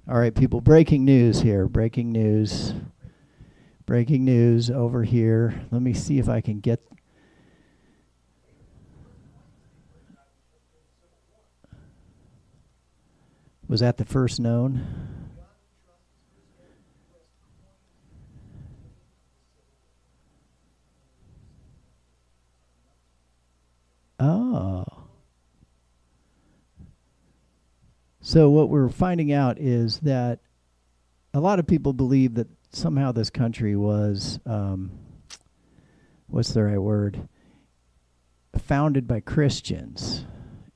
All right, people, breaking news here. Breaking news. Breaking news over here. Let me see if I can get... Was that the first known? Oh. So what we're finding out is that a lot of people believe that somehow this country was, what's the right word? Founded by Christians.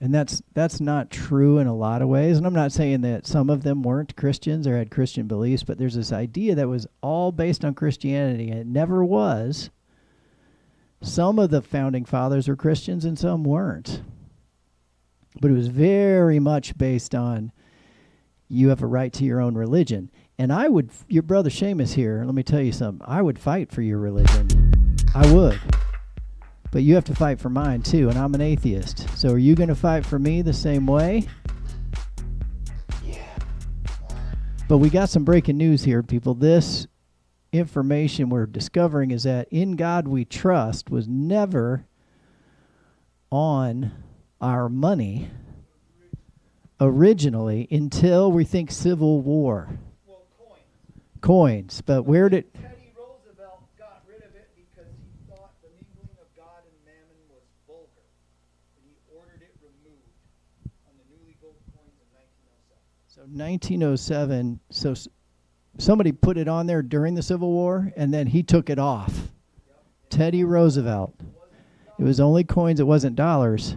And that's not true in a lot of ways. And I'm not saying that some of them weren't Christians or had Christian beliefs, but there's this idea that was all based on Christianity, and it never was. Some of the founding fathers were Christians and some weren't. But it was very much based on you have a right to your own religion. And I would, your brother Seamus here, let me tell you something. I would fight for your religion. I would. But you have to fight for mine too, and I'm an atheist. So are you going to fight for me the same way? Yeah. But we got some breaking news here, people. This information we're discovering is that In God We Trust was never on our money originally until we think Civil War. Well, Coins. But where did... Teddy Roosevelt got rid of it because he thought the mingling of God and mammon was vulgar. And he ordered it removed on the newly gold coins in 1907. So 1907, so somebody put it on there during the Civil War, and then he took it off. Yep. Teddy Roosevelt. It was only coins, it wasn't dollars.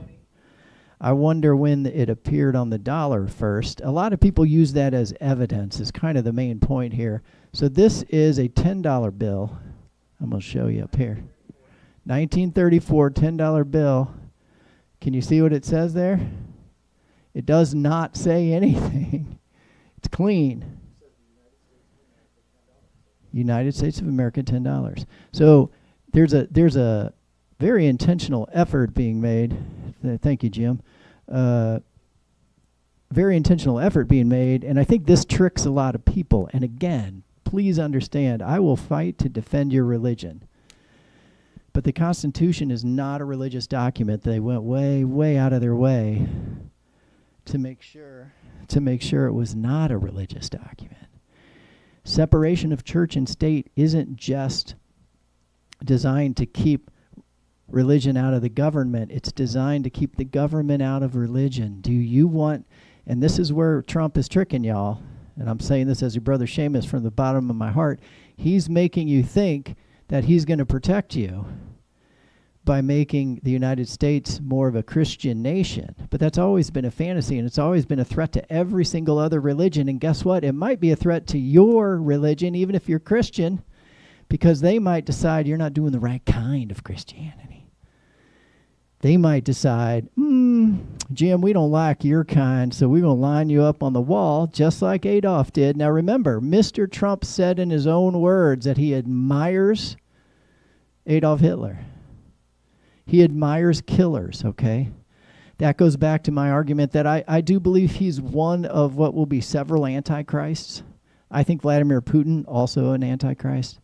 I wonder when it appeared on the dollar first. A lot of people use that as evidence, is kind of the main point here. So this is a $10 bill. I'm going to show you up here. 1934 $10 bill. Can you see what it says there? It does not say anything. It's clean. United States of America, $10. So there's a very intentional effort being made. Thank you, Jim. Very intentional effort being made, and I think this tricks a lot of people. And again, please understand, I will fight to defend your religion. But the Constitution is not a religious document. They went way, way out of their way to make sure it was not a religious document. Separation of church and state isn't just designed to keep religion out of the government. It's designed to keep the government out of religion. Do you want, and this is where Trump is tricking y'all, and I'm saying this as your brother Seamus from the bottom of my heart, he's making you think that he's going to protect you by making the United States more of a Christian nation. But that's always been a fantasy, and it's always been a threat to every single other religion. And guess what? It might be a threat to your religion, even if you're Christian, because they might decide you're not doing the right kind of Christianity. They might decide, Jim, we don't like your kind, so we're going to line you up on the wall just like Adolf did. Now remember, Mr. Trump said in his own words that he admires Adolf Hitler. He admires killers, okay? That goes back to my argument that I do believe he's one of what will be several antichrists. I think Vladimir Putin, also an antichrist.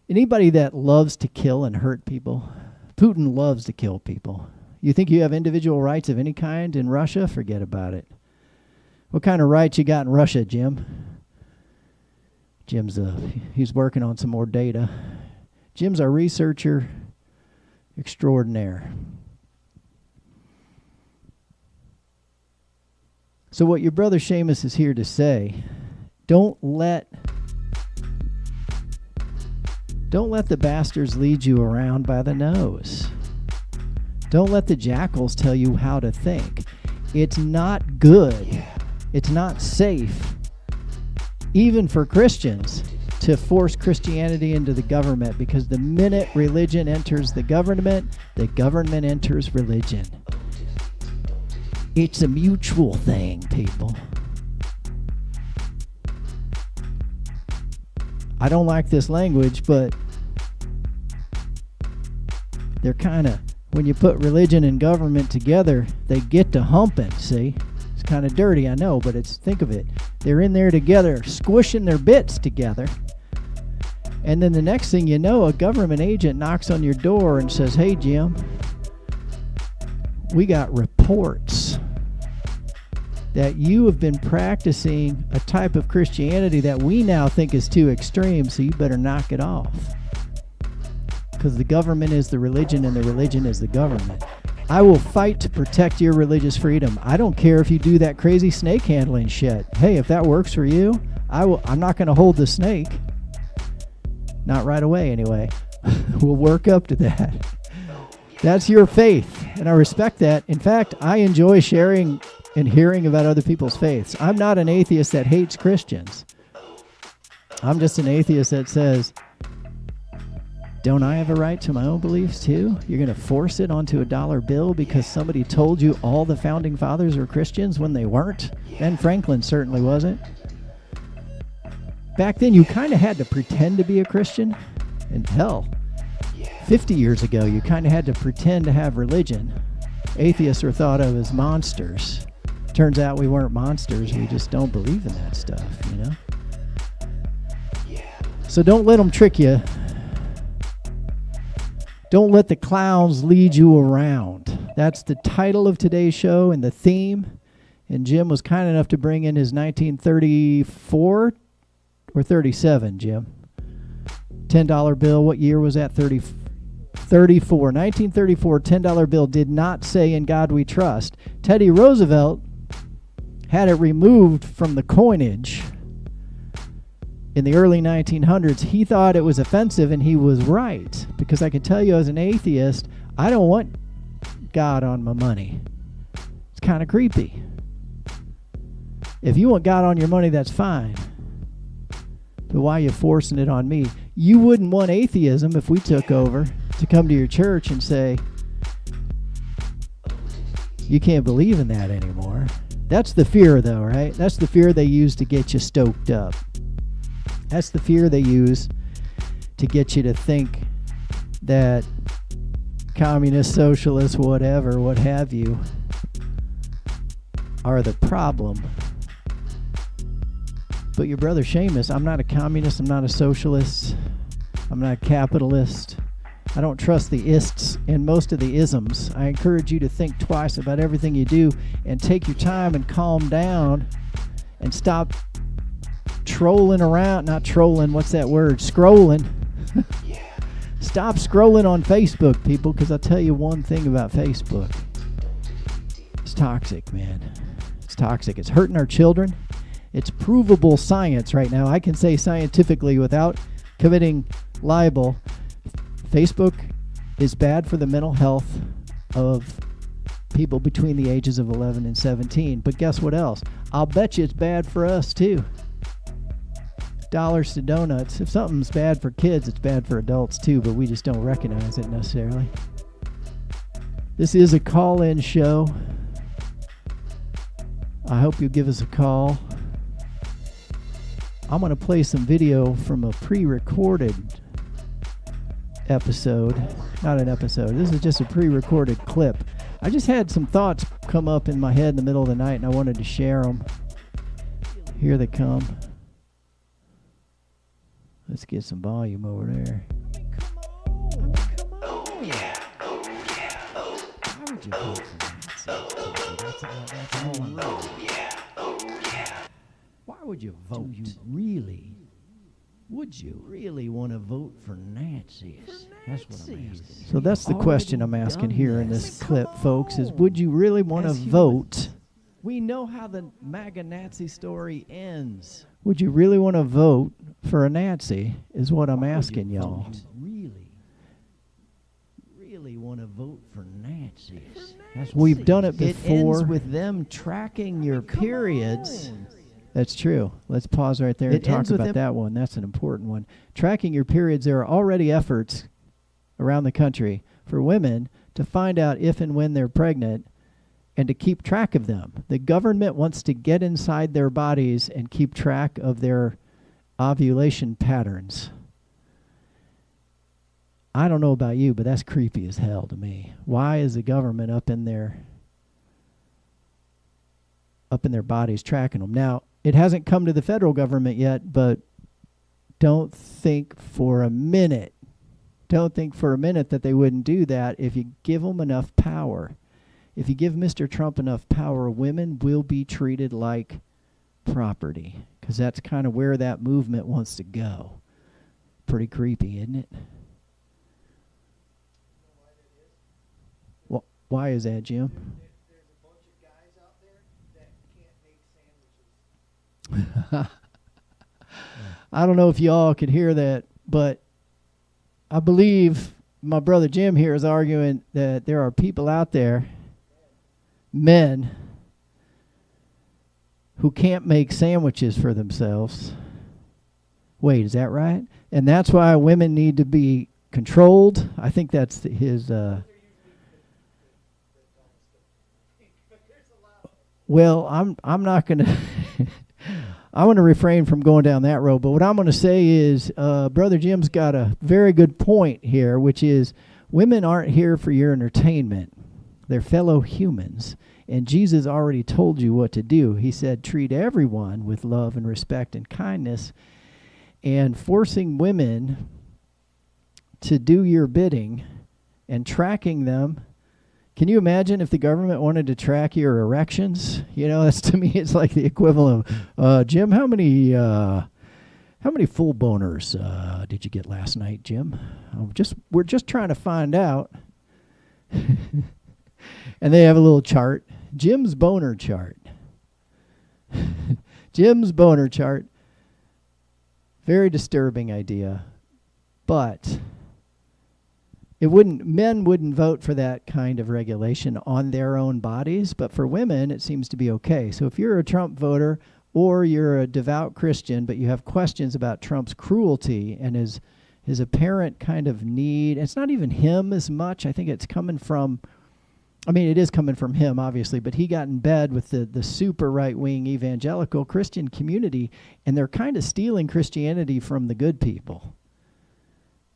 Anybody that loves to kill and hurt people, Putin loves to kill people. You think you have individual rights of any kind in Russia? Forget about it. What kind of rights you got in Russia, Jim? He's working on some more data. Jim's our researcher extraordinaire. So what your brother Seamus is here to say, don't let the bastards lead you around by the nose. Don't let the jackals tell you how to think. It's not good. It's not safe, even for Christians, to force Christianity into the government, because the minute religion enters the government enters religion. It's a mutual thing, people. I don't like this language, but they're kind of, when you put religion and government together, they get to humping, see? It's kind of dirty, I know, but think of it. They're in there together, squishing their bits together. And then the next thing you know, a government agent knocks on your door and says, "Hey, Jim, we got reports that you have been practicing a type of Christianity that we now think is too extreme, so you better knock it off. Because the government is the religion and the religion is the government. I will fight to protect your religious freedom. I don't care if you do that crazy snake handling shit. Hey, if that works for you, I'm not going to hold the snake. Not right away, anyway. We'll work up to that. That's your faith, and I respect that. In fact, I enjoy sharing and hearing about other people's faiths. I'm not an atheist that hates Christians. I'm just an atheist that says, don't I have a right to my own beliefs too? You're going to force it onto a dollar bill because somebody told you all the founding fathers were Christians when they weren't? Ben Franklin certainly wasn't. Back then, you kind of had to pretend to be a Christian. And hell, 50 years ago, you kind of had to pretend to have religion. Atheists were thought of as monsters. Turns out we weren't monsters. We just don't believe in that stuff, you know? So don't let them trick you. Don't let the clowns lead you around. That's the title of today's show and the theme. And Jim was kind enough to bring in his 1934 or 37, Jim. $10 bill. What year was that? 34. 1934 $10 bill did not say "In God We Trust." Teddy Roosevelt had it removed from the coinage in the early 1900s. He thought it was offensive, and he was right. Because I can tell you as an atheist, I don't want God on my money. It's kind of creepy. If you want God on your money, that's fine. But why are you forcing it on me? You wouldn't want atheism if we took over to come to your church and say, you can't believe in that anymore. That's the fear, though, right? That's the fear they use to get you stoked up. That's the fear they use to get you to think that communist, socialist, whatever, what have you, are the problem. But your brother Seamus, I'm not a communist, I'm not a socialist, I'm not a capitalist. I don't trust the ists and most of the isms. I encourage you to think twice about everything you do and take your time and calm down and stop trolling around. Not trolling, what's that word? Scrolling. Stop scrolling on Facebook, people, because I'll tell you one thing about Facebook. It's toxic, man. It's toxic. It's hurting our children. It's provable science right now. I can say scientifically without committing libel, Facebook is bad for the mental health of people between the ages of 11 and 17. But guess what else? I'll bet you it's bad for us too. Dollars to donuts. If something's bad for kids, it's bad for adults too, but we just don't recognize it necessarily. This is a call-in show. I hope you'll give us a call. I'm going to play some video from a pre-recorded episode. Not an episode. This is just a pre-recorded clip. I just had some thoughts come up in my head in the middle of the night, and I wanted to share them. Here they come. Let's get some volume over there. Come on. Why would you vote for that? That's all I'm Why would you vote? Would you really want to vote for Nazis? That's what I'm asking. So that's the question I'm asking here in this clip, folks, is would you really want to vote? We know how the MAGA Nazi story ends. Would you really want to vote for a Nazi is what I'm asking y'all. Really want to vote for Nazis? We've done it before. It ends with them tracking your periods. That's true. Let's pause right there and talk about that one. That's an important one. Tracking your periods, there are already efforts around the country for women to find out if and when they're pregnant and to keep track of them. The government wants to get inside their bodies and keep track of their ovulation patterns. I don't know about you, but that's creepy as hell to me. Why is the government up in there up in their bodies tracking them. Now, it hasn't come to the federal government yet, but don't think for a minute that they wouldn't do that if you give them enough power. If you give Mr. Trump enough power, women will be treated like property, because that's kind of where that movement wants to go. Pretty creepy, isn't it? Why is that, Jim? There's a bunch of guys out there that can't make sandwiches. I don't know if y'all could hear that, but I believe my brother Jim here is arguing that there are people out there, men, who can't make sandwiches for themselves. Wait, is that right? And that's why women need to be controlled. I think that's his... Well, I'm not going to... I want to refrain from going down that road, but what I'm going to say is Brother Jim's got a very good point here, which is women aren't here for your entertainment. They're fellow humans, and Jesus already told you what to do. He said, treat everyone with love and respect and kindness, and forcing women to do your bidding and tracking them. Can you imagine if the government wanted to track your erections? You know, that's, to me, it's like the equivalent of, Jim, how many full boners did you get last night, Jim? We're just trying to find out. And they have a little chart, Jim's boner chart. Jim's boner chart. Very disturbing idea, but men wouldn't vote for that kind of regulation on their own bodies, but for women, it seems to be okay. So if you're a Trump voter or you're a devout Christian, but you have questions about Trump's cruelty and his apparent kind of need, it's not even him as much. I think it's coming from, it is coming from him, obviously, but he got in bed with the super right-wing evangelical Christian community, and they're kind of stealing Christianity from the good people.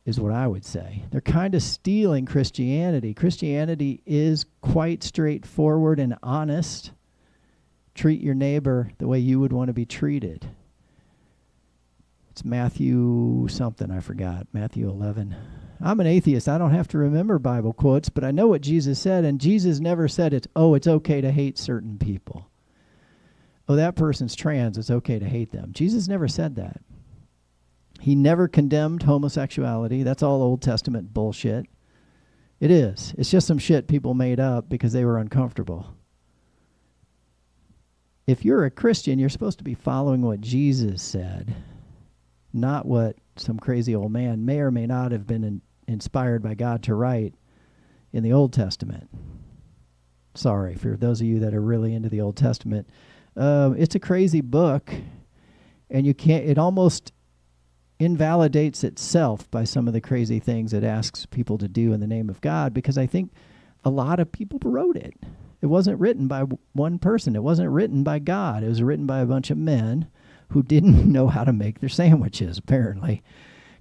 Is what I would say. They're kind of stealing Christianity. Christianity is quite straightforward and honest. Treat your neighbor the way you would want to be treated. It's Matthew something, I forgot. Matthew 11. I'm an atheist. I don't have to remember Bible quotes, but I know what Jesus said, and Jesus never said it's okay to hate certain people. Oh, that person's trans, it's okay to hate them. Jesus never said that. He never condemned homosexuality. That's all Old Testament bullshit. It is. It's just some shit people made up because they were uncomfortable. If you're a Christian, you're supposed to be following what Jesus said, not what some crazy old man may or may not have been inspired by God to write in the Old Testament. Sorry for those of you that are really into the Old Testament. It's a crazy book, and it almost invalidates itself by some of the crazy things it asks people to do in the name of God, because I think a lot of people wrote it. It wasn't written by one person. It wasn't written by God. It was written by a bunch of men who didn't know how to make their sandwiches, apparently.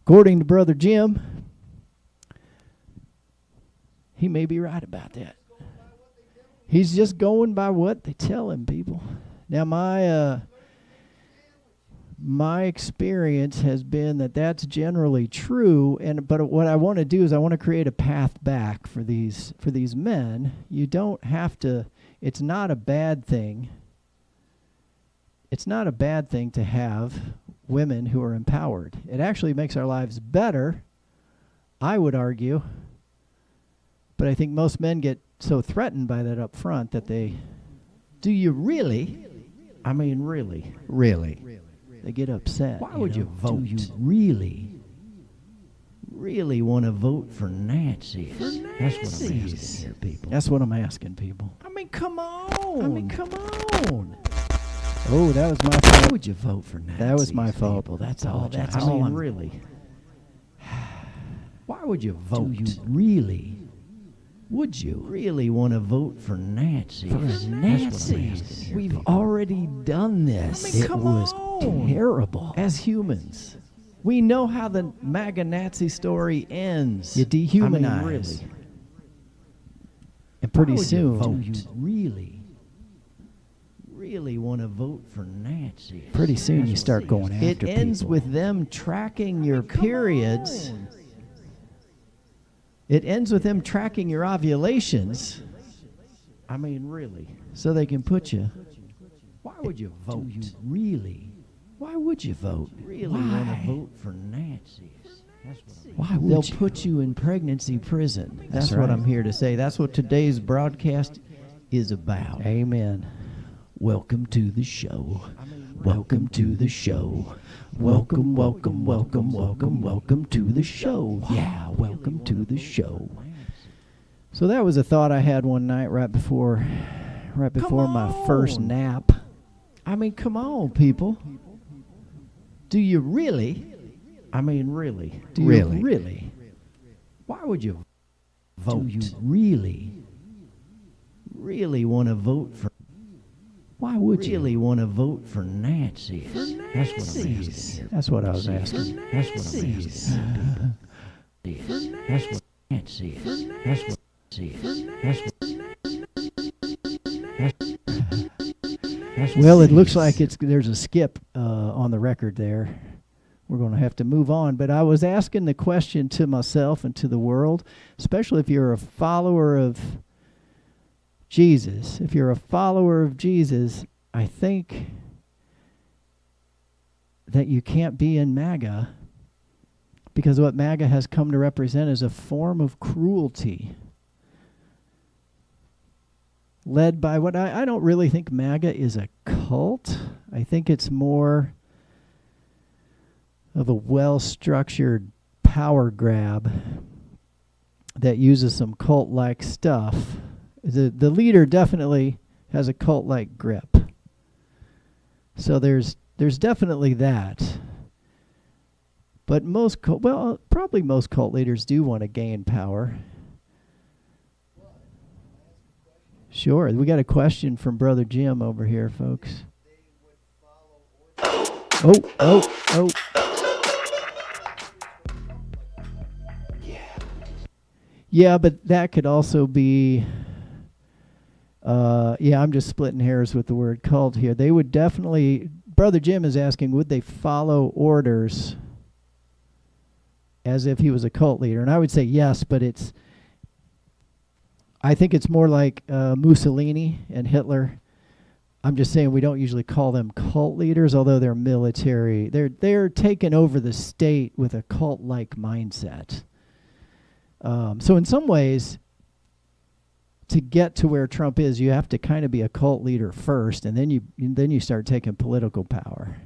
According to Brother Jim, he may be right about that. He's just going by what they tell him, people. Now, my experience has been that that's generally true, but what I want to do is I want to create a path back for these men. You don't have to. It's not a bad thing. It's not a bad thing to have women who are empowered. It actually makes our lives better, I would argue. But I think most men get so threatened by that up front that they. Do you really? I mean, really? They get upset. Why would you vote? Do you really want to vote for Nazis? That's what I'm asking here, people. That's what I'm asking people. I mean, come on. Oh, that was my fault. Why would you vote for Nazis? That was my fault. People? That's all. That's all. Really. Why would you vote? Do you really? Would you really want to vote for Nazis? For Nazis? We've already done this. I mean, it was terrible. As humans, we know how the MAGA Nazi story ends. You dehumanize. Really. And pretty soon, do you really really want to vote for Nancy. Pretty soon you start going after It ends people. with them tracking your periods. It ends with them tracking your ovulations. I mean, really. So they can put you. Why would you vote? Do you really? Why would you vote? Really want to vote for Nancy? Why would They'll you? put you in pregnancy prison. That's That's what right. I'm here to say. That's what today's broadcast is about. Amen. Welcome to the show. Welcome to the show. Welcome, welcome, welcome, welcome, welcome to the show. Yeah, welcome to the show. So that was a thought I had one night right before my first on. nap. I mean, come on, people. Do you really? I mean, really? Do Really? you really? Why would you vote? Do you really want to vote for? Why would you really want to vote for Nancy? That's what I'm asking. That's what I was asking. That's what I'm asking. That's what Nancy. That's what. That's what. Well, it looks like there's a skip on the record there. We're going to have to move on. But I was asking the question to myself and to the world, especially if you're a follower of Jesus. If you're a follower of Jesus, I think that you can't be in MAGA, because what MAGA has come to represent is a form of cruelty led by what I don't really think MAGA is a cult. I think it's more of a well-structured power grab that uses some cult-like stuff. The leader definitely has a cult-like grip. So there's definitely that. But probably most cult leaders do want to gain power. Sure. We got a question from Brother Jim over here, folks. Oh. Yeah, but that could also be... I'm just splitting hairs with the word cult here. They would definitely... Brother Jim is asking, would they follow orders as if he was a cult leader? And I would say yes, but I think it's more like Mussolini and Hitler. I'm just saying we don't usually call them cult leaders, although they're military. They're taking over the state with a cult-like mindset. So in some ways, to get to where Trump is, you have to kind of be a cult leader first, and then you start taking political power.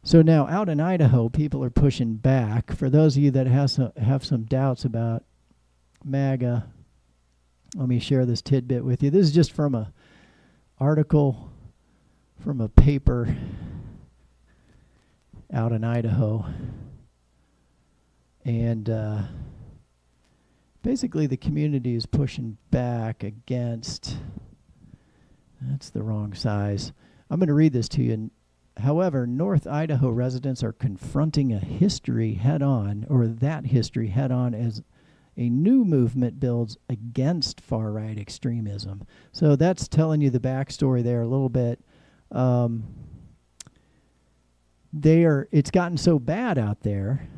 So now out in Idaho, people are pushing back. For those of you that have some doubts about MAGA, let me share this tidbit with you. This is just from a article from a paper out in Idaho. And basically the community is pushing back against... That's the wrong size. I'm going to read this to you. However, North Idaho residents are confronting a history head-on, or that history head-on, as a new movement builds against far-right extremism. So that's telling you the backstory there a little bit. It's gotten so bad out there.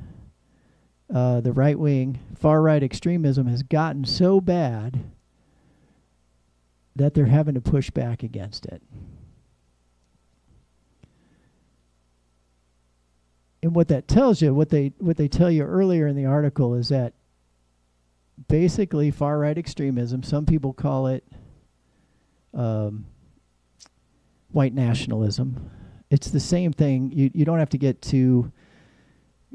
The right-wing, far-right extremism has gotten so bad that they're having to push back against it. And what that tells you, what they tell you earlier in the article, is that basically far-right extremism, some people call it white nationalism. It's the same thing. You don't have to get too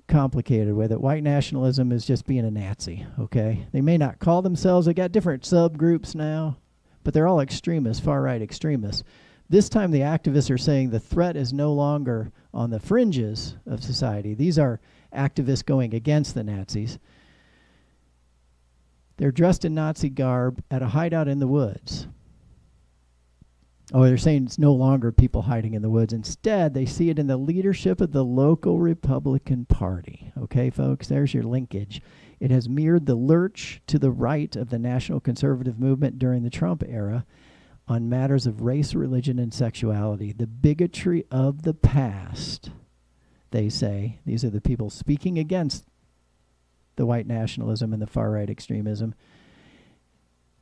complicated with it. White nationalism is just being a Nazi, okay? They may not call themselves, they got different subgroups now, but they're all extremists, far-right extremists. This time the activists are saying the threat is no longer on the fringes of society. These are activists going against the Nazis. They're dressed in Nazi garb at a hideout in the woods. Oh, they're saying it's no longer people hiding in the woods. Instead, they see it in the leadership of the local Republican Party. Okay, folks, there's your linkage. It has mirrored the lurch to the right of the national conservative movement during the Trump era. on matters of race, religion, and sexuality. The bigotry of the past, they say, these are the people speaking against the white nationalism and the far-right extremism.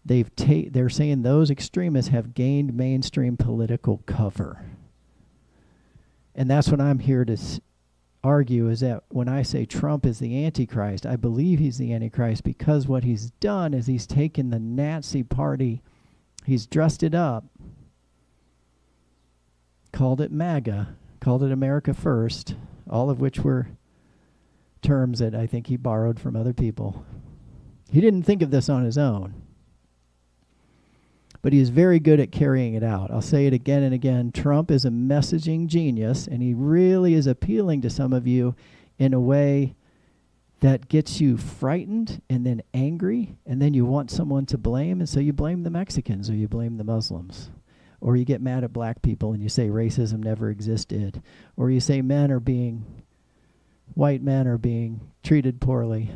They're saying those extremists have gained mainstream political cover. And that's what I'm here to argue, is that when I say Trump is the Antichrist, I believe he's the Antichrist because what he's done is he's taken the Nazi party, he's dressed it up, called it MAGA, called it America First, all of which were terms that I think he borrowed from other people. He didn't think of this on his own, but he is very good at carrying it out. I'll say it again and again. Trump is a messaging genius, and he really is appealing to some of you in a way that gets you frightened and then angry, and then you want someone to blame, and so you blame the Mexicans or you blame the Muslims. Or you get mad at black people and you say racism never existed. Or you say white men are being treated poorly.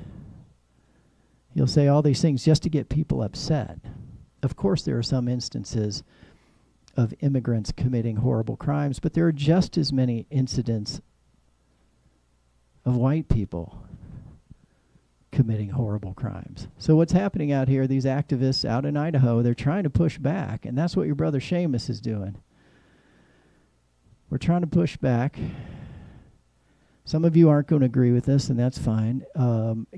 You'll say all these things just to get people upset. Of course, there are some instances of immigrants committing horrible crimes, but there are just as many incidents of white people committing horrible crimes. So what's happening out here, these activists out in Idaho, they're trying to push back, and that's what your brother Seamus is doing. We're trying to push back. Some of you aren't going to agree with this, and that's fine.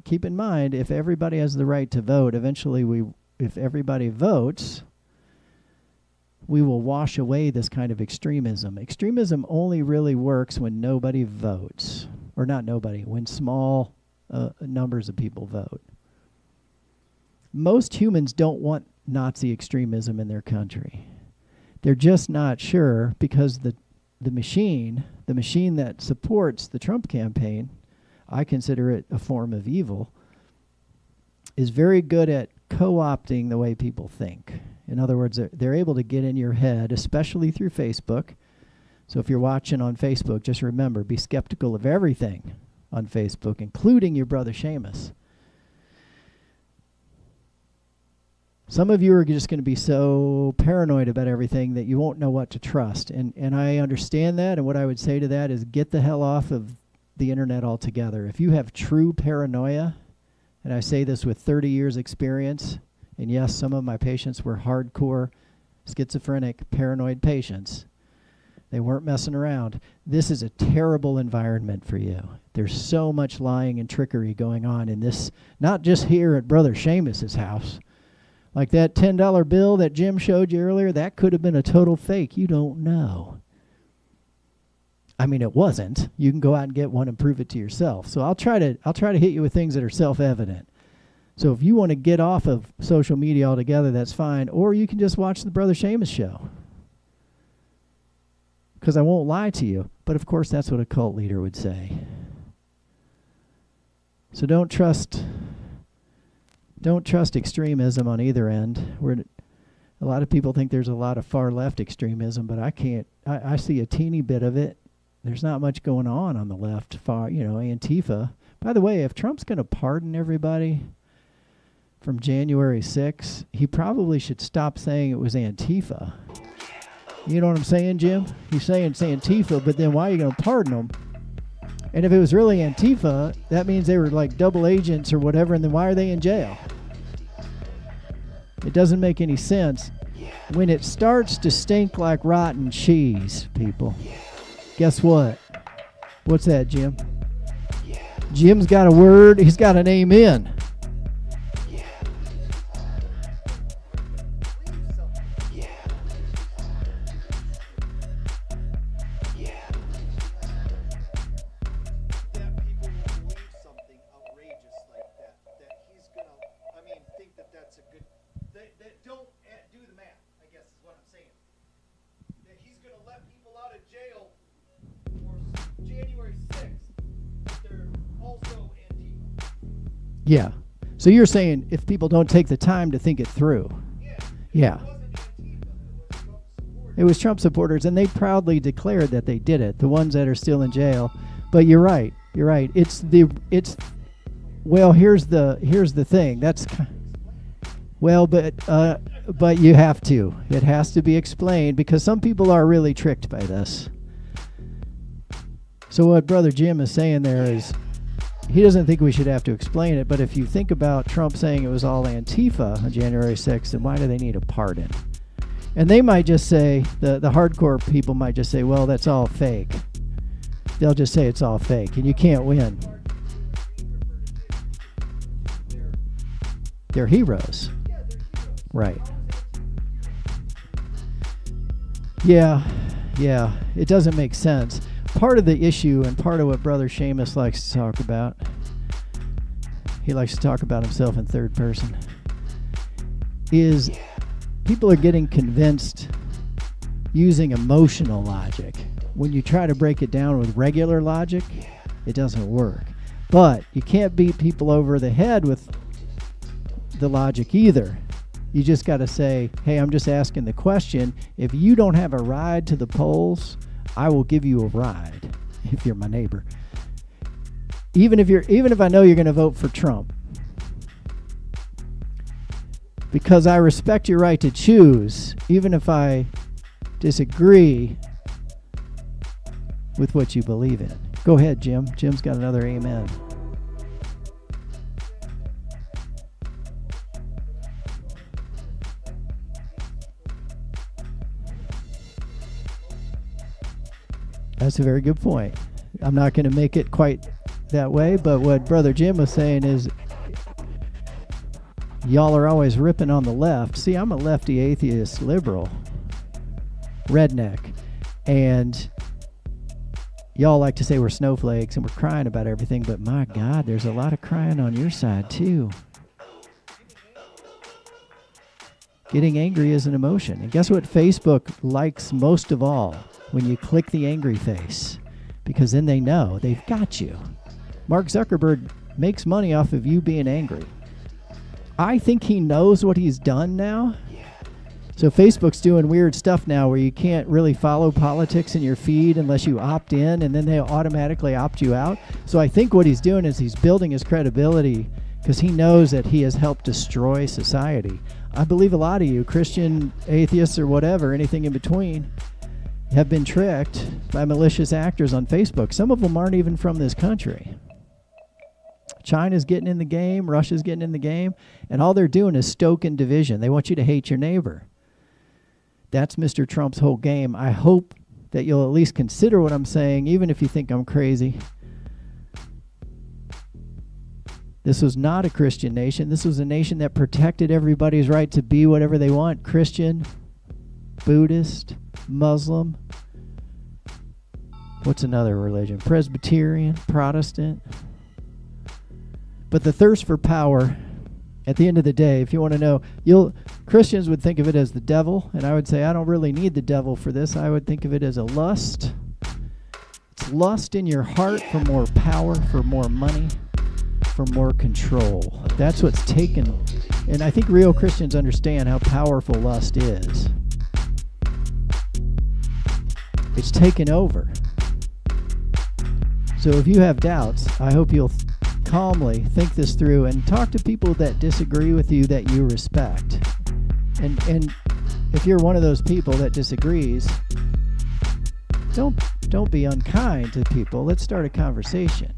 Keep in mind, if everybody has the right to vote, eventually if everybody votes, we will wash away this kind of extremism. Extremism only really works when nobody votes. Or not nobody, when small numbers of people vote. Most humans don't want Nazi extremism in their country. They're just not sure because the machine that supports the Trump campaign, I consider it a form of evil, is very good at co-opting the way people think. In other words, they're able to get in your head, especially through Facebook. So if you're watching on Facebook, just remember, be skeptical of everything on Facebook, including your brother Seamus. Some of you are just going to be so paranoid about everything that you won't know what to trust. And I understand that, and what I would say to that is get the hell off of the internet altogether. If you have true paranoia, and I say this with 30 years experience, and yes, some of my patients were hardcore schizophrenic, paranoid patients. They weren't messing around. This is a terrible environment for you. There's so much lying and trickery going on in this, not just here at Brother Seamus's house. Like that $10 bill that Jim showed you earlier, that could have been a total fake. You don't know. I mean, it wasn't. You can go out and get one and prove it to yourself. So I'll try to hit you with things that are self-evident. So if you want to get off of social media altogether, that's fine. Or you can just watch the Brother Seamus Show. Because I won't lie to you. But of course, that's what a cult leader would say. So don't trust extremism on either end. A lot of people think there's a lot of far left extremism, but I see a teeny bit of it. There's not much going on the left, Antifa. By the way, if Trump's going to pardon everybody from January 6th, he probably should stop saying it was Antifa. You know what I'm saying, Jim? He's saying it's Antifa, but then why are you going to pardon them? And if it was really Antifa, that means they were like double agents or whatever, and then why are they in jail? It doesn't make any sense. When it starts to stink like rotten cheese, people, guess what? What's that, Jim? Jim's got a word. He's got an amen. Yeah. So you're saying if people don't take the time to think it through. Yeah. It was Trump supporters, and they proudly declared that they did it, the ones that are still in jail. But you're right. You're right. Well, here's the thing. Well, but you have to. It has to be explained because some people are really tricked by this. So what Brother Jim is saying there is he doesn't think we should have to explain it, but if you think about Trump saying it was all Antifa on January 6th, then why do they need a pardon? And they might just say, the hardcore people might just say, well, that's all fake. They'll just say it's all fake, and you can't win. They're heroes. Right. Yeah, it doesn't make sense. Part of the issue and part of what Brother Seamus likes to talk about, he likes to talk about himself in third person, is people are getting convinced using emotional logic. When you try to break it down with regular logic, it doesn't work. But you can't beat people over the head with the logic either. You just got to say, hey, I'm just asking the question. If you don't have a ride to the polls, I will give you a ride if you're my neighbor. Even if I know you're going to vote for Trump. Because I respect your right to choose, even if I disagree with what you believe in. Go ahead, Jim. Jim's got another amen. That's a very good point. I'm not going to make it quite that way, but what Brother Jim was saying is y'all are always ripping on the left. See, I'm a lefty atheist liberal, redneck, and y'all like to say we're snowflakes and we're crying about everything, but my God, there's a lot of crying on your side too. Getting angry is an emotion. And guess what Facebook likes most of all? When you click the angry face, because then they know they've got you. Mark Zuckerberg makes money off of you being angry. I think he knows what he's done now. So Facebook's doing weird stuff now where you can't really follow politics in your feed unless you opt in, and then they automatically opt you out. So I think what he's doing is he's building his credibility because he knows that he has helped destroy society. I believe a lot of you, Christian, atheists, or whatever, anything in between, have been tricked by malicious actors on Facebook. Some of them aren't even from this country. China's getting in the game, Russia's getting in the game, and all they're doing is stoking division. They want you to hate your neighbor. That's Mr. Trump's whole game. I hope that you'll at least consider what I'm saying, even if you think I'm crazy. This was not a Christian nation. This was a nation that protected everybody's right to be whatever they want. Christian, Buddhist, Muslim, what's another religion? Presbyterian, Protestant. But the thirst for power, at the end of the day, if you want to know, Christians would think of it as the devil, and I would say I don't really need the devil for this. I would think of it as a lust. It's lust in your heart for more power, for more money, for more control. That's what's taken, and I think real Christians understand how powerful lust is. It's taken over. So if you have doubts, I hope you'll calmly think this through and talk to people that disagree with you that you respect. And if you're one of those people that disagrees, don't be unkind to people. Let's start a conversation.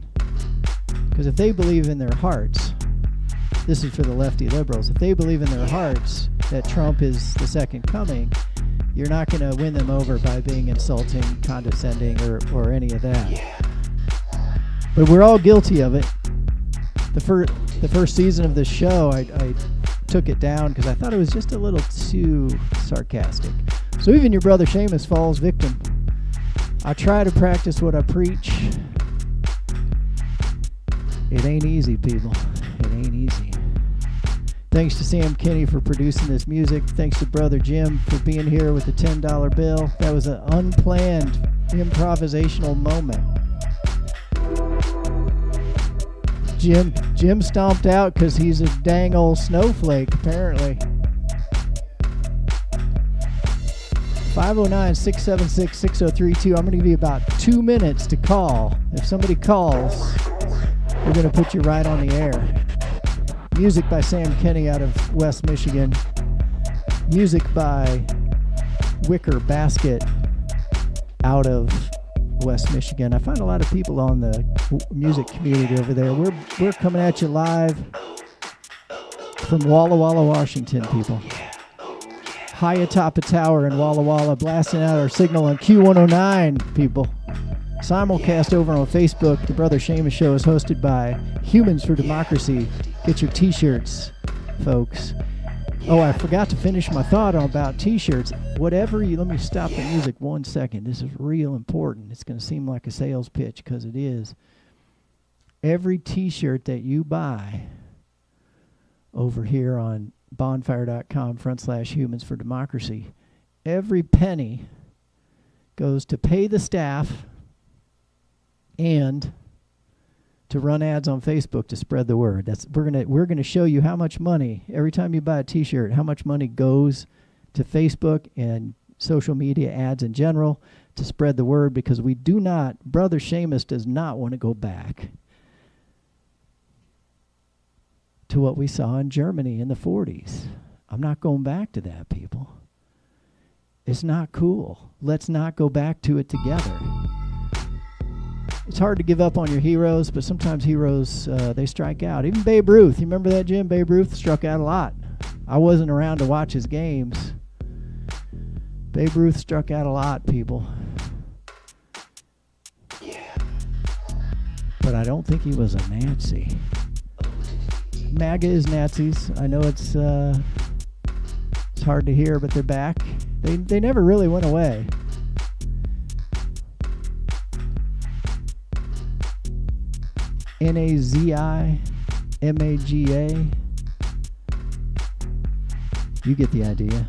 Because if they believe in their hearts, this is for the lefty liberals, if they believe in their hearts that Trump is the second coming, you're not going to win them over by being insulting, condescending, or any of that. But we're all guilty of it. The first season of this show, I took it down because I thought it was just a little too sarcastic. So even your brother Seamus falls victim. I try to practice what I preach. It ain't easy, people. It ain't easy. Thanks to Sam Kinney for producing this music. Thanks to Brother Jim for being here with the $10 bill. That was an unplanned improvisational moment. Jim stomped out because he's a dang old snowflake, apparently. 509-676-6032. I'm going to give you about 2 minutes to call. If somebody calls, we're going to put you right on the air. Music by Sam Kenny out of West Michigan. Music by Wicker Basket out of West Michigan. I find a lot of people on the music community over there. We're coming at you live from Walla Walla, Washington, people. High atop a tower in Walla Walla, blasting out our signal on Q109, people. Simulcast over on Facebook. The Brother Seamus Show is hosted by Humans for Democracy. Get your t-shirts, folks. Oh, I forgot to finish my thought about t-shirts. Let me stop the music 1 second. This is real important. It's going to seem like a sales pitch because it is. Every t-shirt that you buy over here on bonfire.com/humans for democracy, every penny goes to pay the staff and to run ads on Facebook to spread the word. We're gonna show you how much money every time you buy a t-shirt, how much money goes to Facebook and social media ads in general to spread the word, because Brother Seamus does not want to go back to what we saw in Germany in the 40s. I'm not going back to that, people. It's not cool. Let's not go back to it together. It's hard to give up on your heroes, but sometimes heroes, they strike out. Even Babe Ruth. You remember that, Jim? Babe Ruth struck out a lot. I wasn't around to watch his games. Babe Ruth struck out a lot, people. Yeah. But I don't think he was a Nazi. MAGA is Nazis. I know it's hard to hear, but they're back. They never really went away. NAZIMAGA. You get the idea.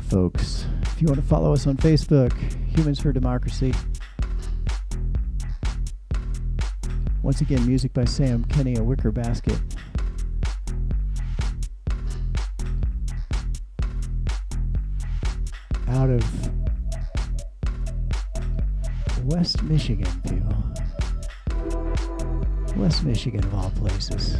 folks. If you want to follow us on Facebook, Humans for Democracy. Once again, music by Sam Kenny, A Wicker Basket. Out of West Michigan, people. West Michigan, of all places.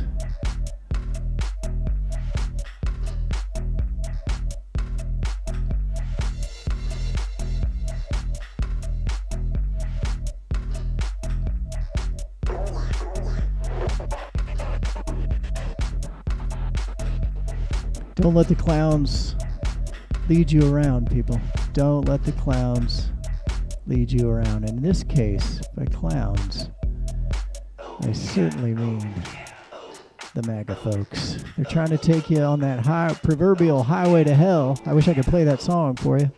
Don't let the clowns lead you around, people. Don't let the clowns lead you around. And in this case, by clowns, I certainly mean the MAGA folks. They're trying to take you on that proverbial highway to hell. I wish I could play that song for you.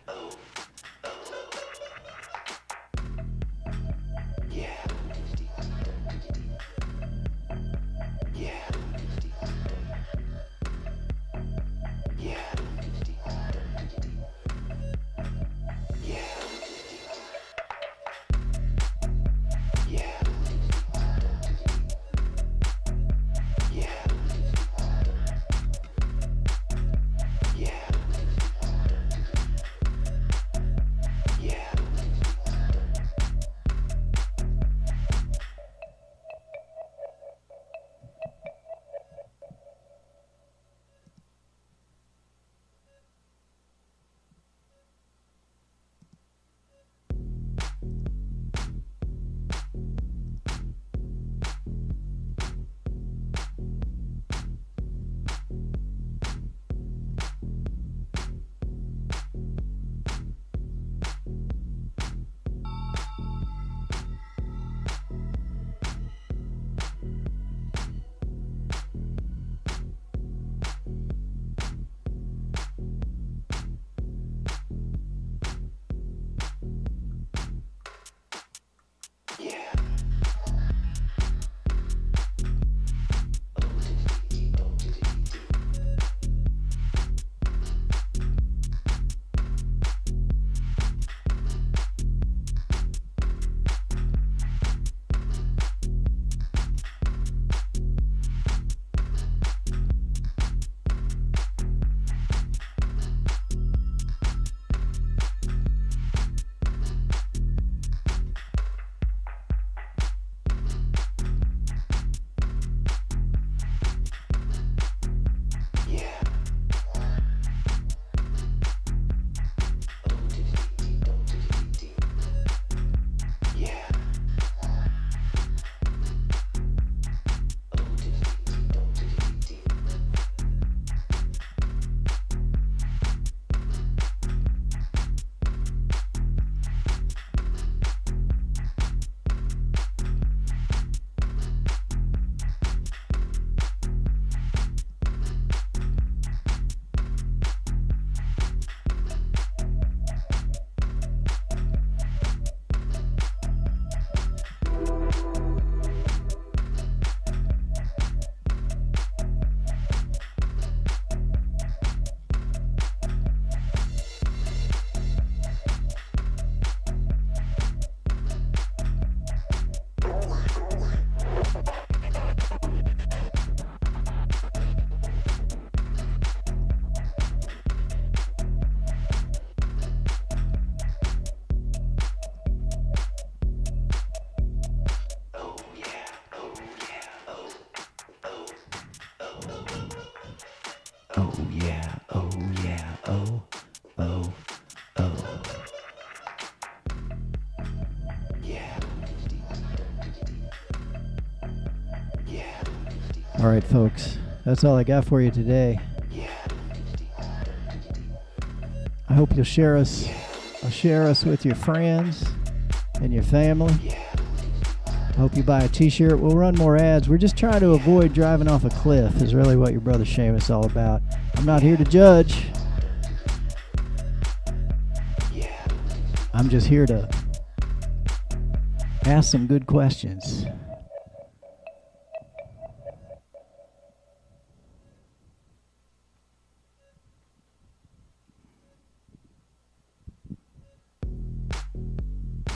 All right, folks, that's all I got for you today. I hope you'll share us with your friends and your family. I hope you buy a t-shirt. We'll run more ads. We're just trying to avoid driving off a cliff is really what your Brother Seamus is all about. I'm not here to judge. I'm just here to ask some good questions.